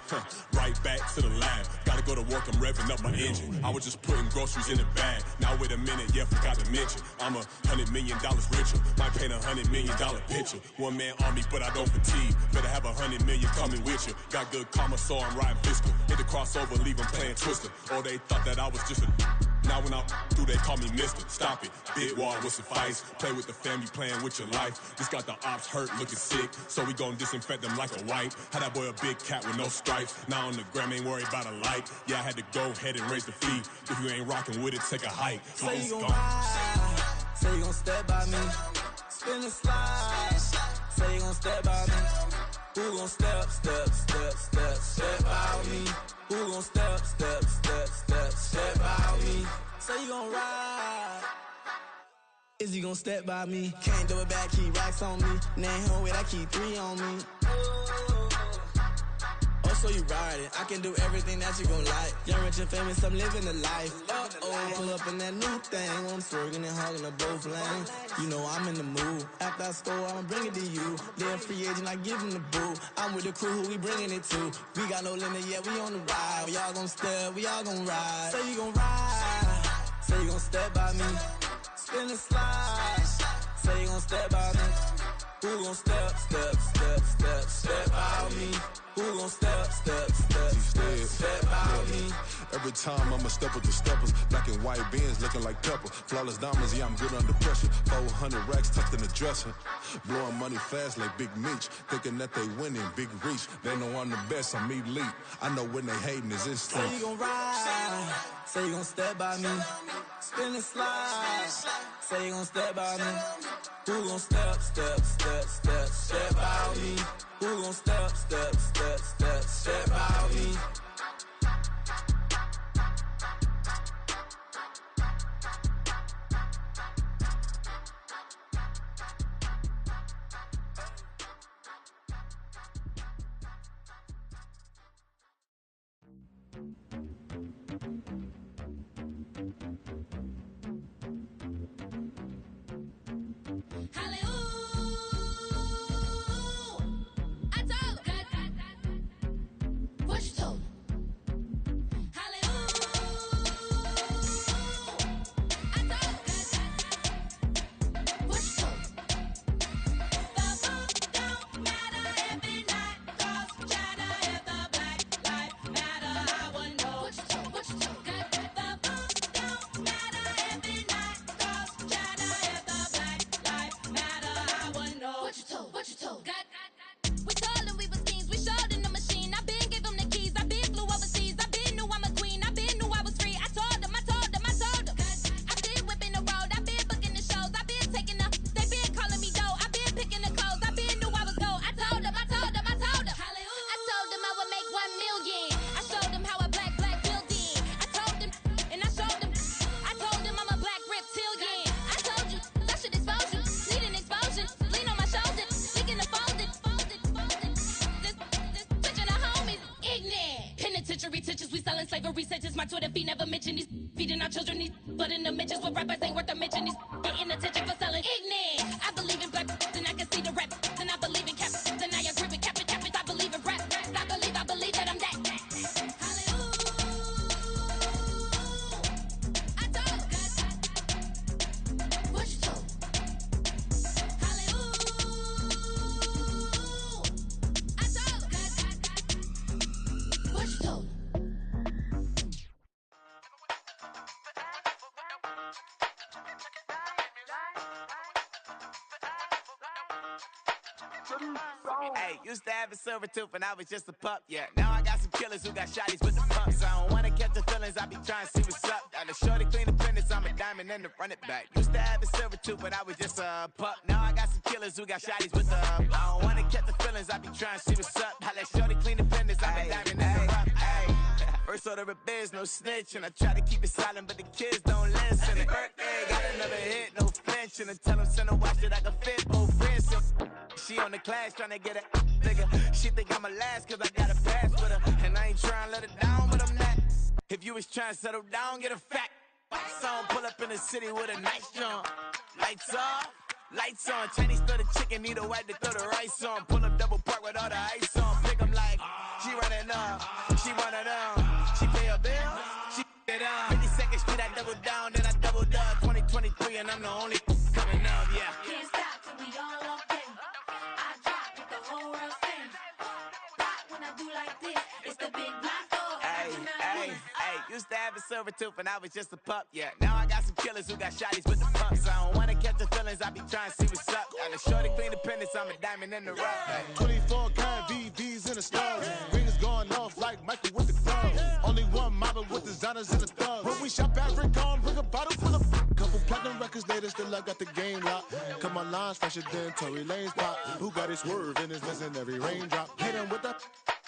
Right back to the lab. Gotta go to work, I'm revving up my engine. I was just putting groceries in the bag. Now wait a minute, yeah, forgot to mention. I'm $100 million richer. Might paint $100 million picture. One man army, but I don't fatigue. Better have 100 million coming with you. Got good karma, so I'm riding fiscal. Hit the crossover, leave them playing Twister. Oh, they thought that I was just a... Now when I do, they call me Mister. Stop it. Big wall with suffice. Play with the family, playing with your life. This got the ops hurt, looking sick. So we gon' disinfect them like a wipe. Had that boy a big cat with no stripes. Now on the gram, ain't worried about a light. Yeah, I had to go ahead and raise the fee. If you ain't rocking with it, take a hike. Say you gon' ride, Say you gon' step by me. Spin and slide. Say you gon' step by me. Who gon' step by me? Who gon' step by me? Say you gon' ride. Is he gon' step by me? Can't do it back, keep racks on me. Name home with I keep 3 on me. Oh, so you riding. I can do everything that you gon' like. Young, rich, and famous, I'm living the life. Pull up in that new thing. I'm swerving and hogging up both lanes. You know I'm in the mood. After I score, I'ma bring it to you. They're a free agent, I give them the boo. I'm with the crew, who we bringing it to. We got no limit, yeah, we on the ride. We all gon' step, we all gon' ride. Say you gon' ride. Say you gon' step by me. Spin and slide. Say you gon' step by me. Who gon' step by me? Who gon' step by me? Every time I'ma step with the steppers. Black and white beans looking like pepper. Flawless diamonds, yeah, I'm good under pressure. 400 racks tucked in the dresser. Blowing money fast like Big Meech. Thinking that they winning, big reach. They know I'm the best, I'm elite. I know when they hating is instant. Say you gon' ride. Say you gon' step by me. Spin and slide. Say you gon' step by me. Who gon' step by me? Who gon' step by me? Slavery sentences, my Twitter feed never mention these feeding our children these, but in the mentions what rappers ain't worth a mention these getting attention for selling ignorant. I believe in black, then I can see the rap, then I believe in cap, then I agree with cap, I believe in rap, I believe that I'm that. Hey, used to have a silver tooth and I was just a pup, yeah. Now I got some killers who got shotties with the pumps. I don't wanna catch the feelings, I be trying to see what's up. Got a shorty clean the fitness, I'm a diamond and to run it back. Used to have a silver tooth but I was just a pup. Now I got some killers who got shotties with the I don't wanna catch the feelings, I be trying to see what's up. I let shorty clean the fitness, I'm a diamond and to run it back. First order of biz, no snitch, and I try to keep it silent, but the kids don't listen. And birthday, got another hit, no flinch, and I tell them send a watch that I can fit both wrists. She on the class tryna get a nigga. She think I'm a last cause I got a pass with her. And I ain't tryna let her down, but I'm not. If you was tryna settle down, get a fact. Song pull up in the city with a nice jump. Lights off, lights on. Chinese throw the chicken, need a wipe to throw the rice on. Pull up double park with all the ice on. Pick 'em like, she running up, she one of them. She pay her bills, she it up. 52nd Street, I double down, then I doubled up. 2023 and I'm the only coming up, yeah. Can't stop till we all up in. I drop with the whole world sing. Pop when I do like this, it's the big black dog. Hey, used to have a silver tooth and I was just a pup, yeah. Now I got some killers who got shotties with the pumps. I don't wanna catch the feelings, I be trying to see what's up. Got a shorty clean the pendants, I'm a diamond in the rough. Hey. 24 karat VVs in the stars. Rings going off like Michael with the gloves. Only one model with designers in the thugs. When we shop at Rick on, bring a bottle full of couple Platinum records later, still I got the game locked. Cut my lines fresher than Tory Lane's pop. Who got his swerve and is missing every raindrop? Hit him with the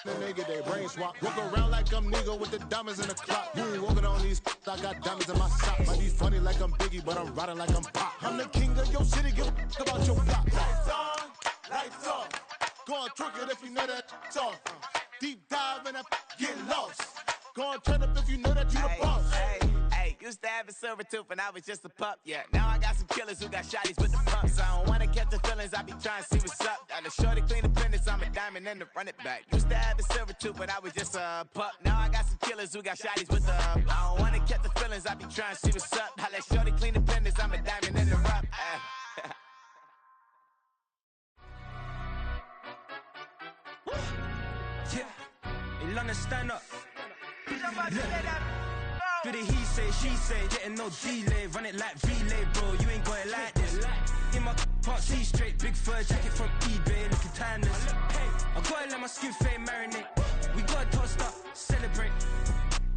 then they get their brain swap. Walk around like I'm nigga with the diamonds in the clock. You ain't walking on these, I got diamonds in my sock. Might be funny like I'm Biggie, but I'm riding like I'm Pop. I'm the king of your city, give a about your block. Lights on, lights off. Go on, twerk it if you know that it's off. Deep dive and get lost. Go on, turn up if you know that you the boss. Hey, used to have a silver tooth when I was just a pup, yeah. Now I got some killers who got shotties with the pumps. I don't wanna catch the feelings, I be trying to see what's up. Got a shorty clean the fitness, I'm a diamond and to run it back. Used to have a silver tooth when I was just a pup. Now I got some killers who got shotties with the I don't wanna catch the feelings, I be trying to see what's up. I let shorty clean the fitness, I'm a diamond and to run. Yeah, in London, stand up. Do the he say, she say, getting no delay. Run it like relay, bro, you ain't got it like this. In my part C straight, big fur jacket from eBay, looking timeless. I gotta let my skin fade marinate. We gotta toast up, celebrate.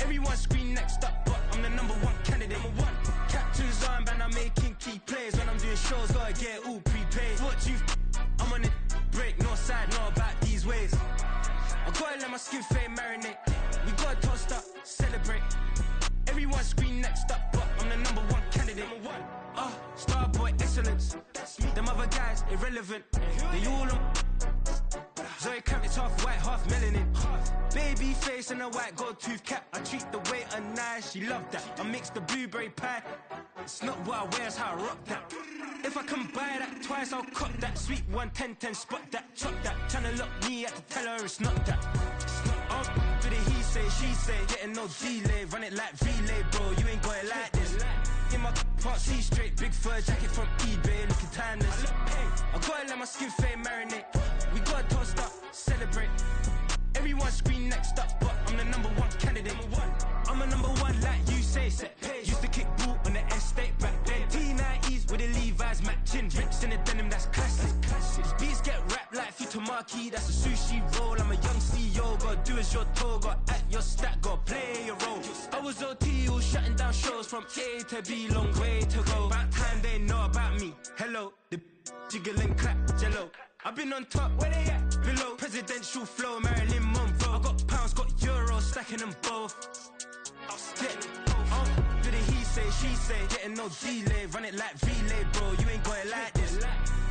Everyone scream next up, but I'm the number one candidate. Captain's armband, I'm making key plays. When I'm doing shows, gotta get it all prepaid. What you I'm on it, break, no side, know about these ways. I gotta let my skin fade marinate. We gotta toast up, celebrate. Everyone scream next up, but I'm the number one candidate. Starboy excellence. Them other guys irrelevant. They all on. Zoe Camp, it's half white, half melanin. Baby face and a white gold tooth cap. I treat the waiter nice, she love that. I mix the blueberry pie. It's not what I wear, it's how I rock that. If I can buy that twice, I'll cop that. Sweet 110, spot that, chop that. Tryna lock me, I have to tell her it's not that. Do the he say, she say, getting no delay. Run it like relay, bro, you ain't got it like this. In my part C straight, big fur jacket from eBay, looking timeless. I gotta let my skin fade marinate. We gotta toast up, celebrate. Everyone scream next up, but I'm the number one candidate. I'm a number one like you say, set page. Used to kick boot on the estate back then. T90s with the Levi's matching. Rips in the denim, that's classic. These beats get wrapped like Futamaki, that's a sushi roll. I'm a young CEO, gotta do as you're told. Gotta act your stat, gotta play your role. I was OT, all shutting down shows from A to B, long way to go. About time they know about me. Hello, the jiggle and clap, jello. I've been on top, where they at? Below, presidential flow, Marilyn Monroe. I got pounds, got euros, stacking them both. Yeah. Do the he say, she say, getting no delay. Run it like relay, bro, you ain't got it like this.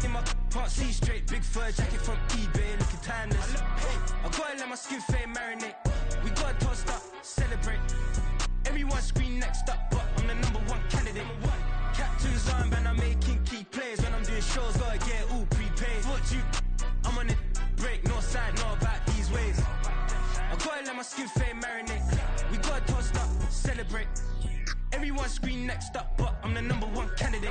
In my part C straight, big fur jacket from eBay, looking timeless. I gotta let my skin fade marinate. We gotta toast up, celebrate. Everyone scream next up, but I'm the number one candidate. Captain's armband, I'm making key plays. When I'm doing shows, gotta get it all prepaid. What you I'm on it, break, no side, know about these ways. I gotta let my skin fade marinate. We gotta toast up, celebrate. Everyone scream next up, but I'm the number one candidate.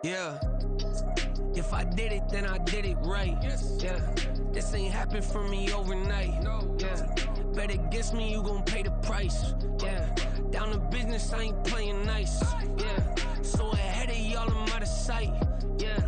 Yeah, if I did it, then I did it right. Yeah, this ain't happened for me overnight. Yeah, bet against me, you gon' pay the price. Yeah, down to business, I ain't playing nice. Yeah, so ahead of y'all, I'm out of sight. Yeah,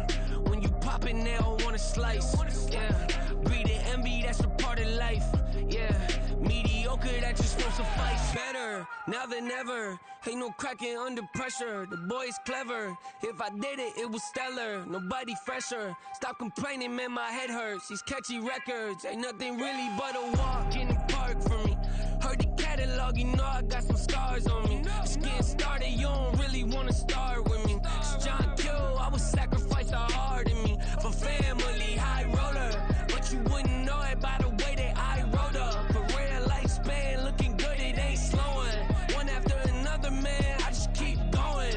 when you pop it, they don't wanna slice. Yeah, breed and envy, that's a part of life. Yeah, mediocre, that just won't suffice. Better now than ever. Ain't no cracking under pressure. The boy's clever. If I did it, it was stellar. Nobody fresher. Stop complaining, man, my head hurts. These catchy records ain't nothing really but a walk in the park for me. Heard the catalog, you know I got some scars on me. Just getting started, you don't really wanna start with me. It's John Kill, I would sacrifice a heart in me for family, high roller. But you wouldn't know it by the way that I wrote up. A real lifespan, looking good, it ain't slowing. One after another, man, I just keep going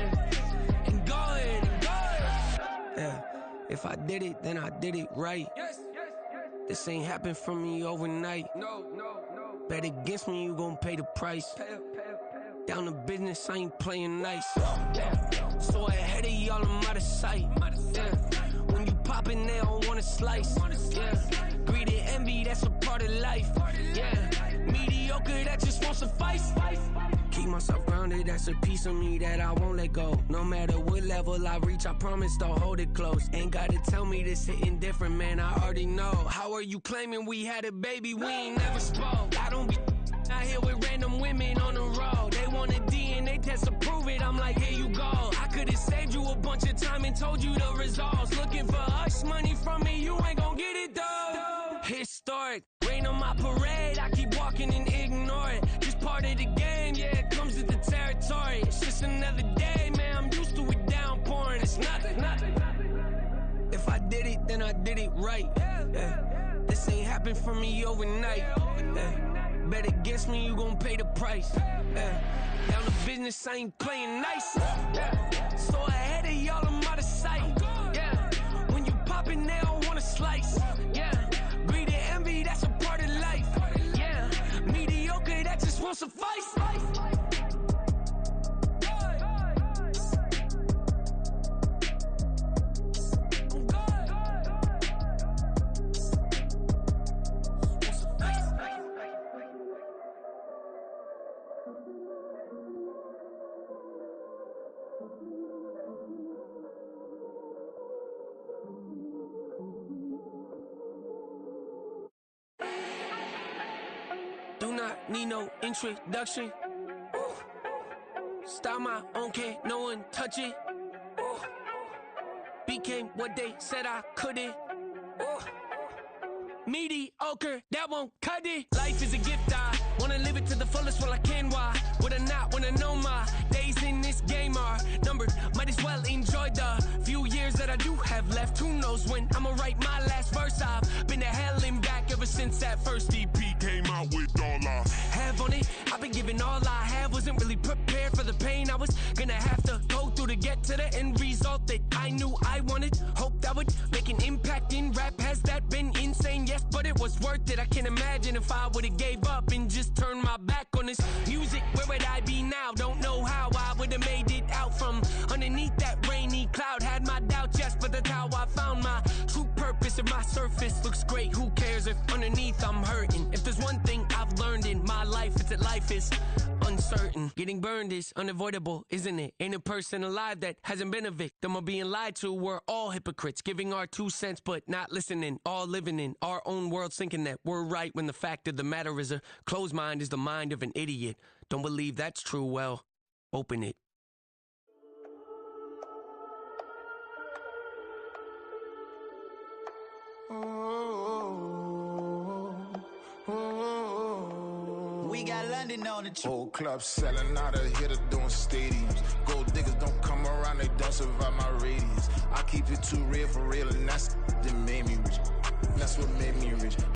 and going and going. Yeah, if I did it, then I did it right. This ain't happened for me overnight. No. Bet against me, you gon' pay the price. Down to business, I ain't playing nice. Yeah. So So ahead of y'all, I'm out of sight. Yeah. When you poppin', they don't wanna slice. Yeah. Greed and envy, that's a part of life. Yeah. Mediocre, that just won't suffice. Keep myself grounded, that's a piece of me that I won't let go. No matter what level I reach, I promise don't hold it close. Ain't gotta tell me this hitting different, man, I already know. How are you claiming we had a baby, we ain't never spoke? I don't be out here with random women on the road. They want a DNA test to prove it, I'm like, here you go. I could've saved you a bunch of time and told you the results. Looking for hush money from me, you ain't gon' get it though. Historic, rain on my parade, I keep walking and ignore it. Just part of the game, yeah, it comes with the territory. It's just another day, man, I'm used to it downpouring. It's nothing. If I did it, then I did it right. Yeah. This ain't happened for me overnight. Yeah. Bet against me, you gon' pay the price. Yeah. Down the business, I ain't playing nice. Yeah. So ahead of y'all, I'm out of sight. Yeah. When you poppin', they don't wanna slice. Yeah. Greed and envy, that's a part of life. Yeah. Mediocre, that just won't suffice. Do not need no introduction. Ooh. Style my own, can't no one touch it. Ooh. Became what they said I couldn't. Ooh. Mediocre, that won't cut it. Life is a gift, I wanna live it to the fullest while I can. Why would I not wanna know my days in this game are numbered? Might as well enjoy the few years that I do have left. Who knows when I'ma write my last verse? I've been to hell and back ever since that first EP came out with all I have on it. I've been giving all I have, wasn't really prepared for the pain I was gonna have to go through to get to the end result that I knew I wanted. Hoped I would make an impact in rap. Has that been insane? Yes, but it was worth it. I can't imagine if I would've gave up and just turned my back on this music. Where would I be now? Don't know how I would've made it out from underneath that rainy cloud. Had my doubts, yes, but that's how I found my true purpose. If my surface looks great, who cares if underneath I'm hurting? If there's one thing I've learned in my life, it's that life is uncertain. Getting burned is unavoidable, isn't it? Ain't a person alive that hasn't been a victim of being lied to. We're all hypocrites, giving our 2 cents but not listening. All living in our own world, thinking that we're right when the fact of the matter is a closed mind is the mind of an idiot. Don't believe that's true? Well, open it. We got London on the trip. Whole club selling out of here to doing stadiums. Gold diggers don't come around, they don't survive my radius. I keep it too real for real, and that's what made me rich. That's what made me rich.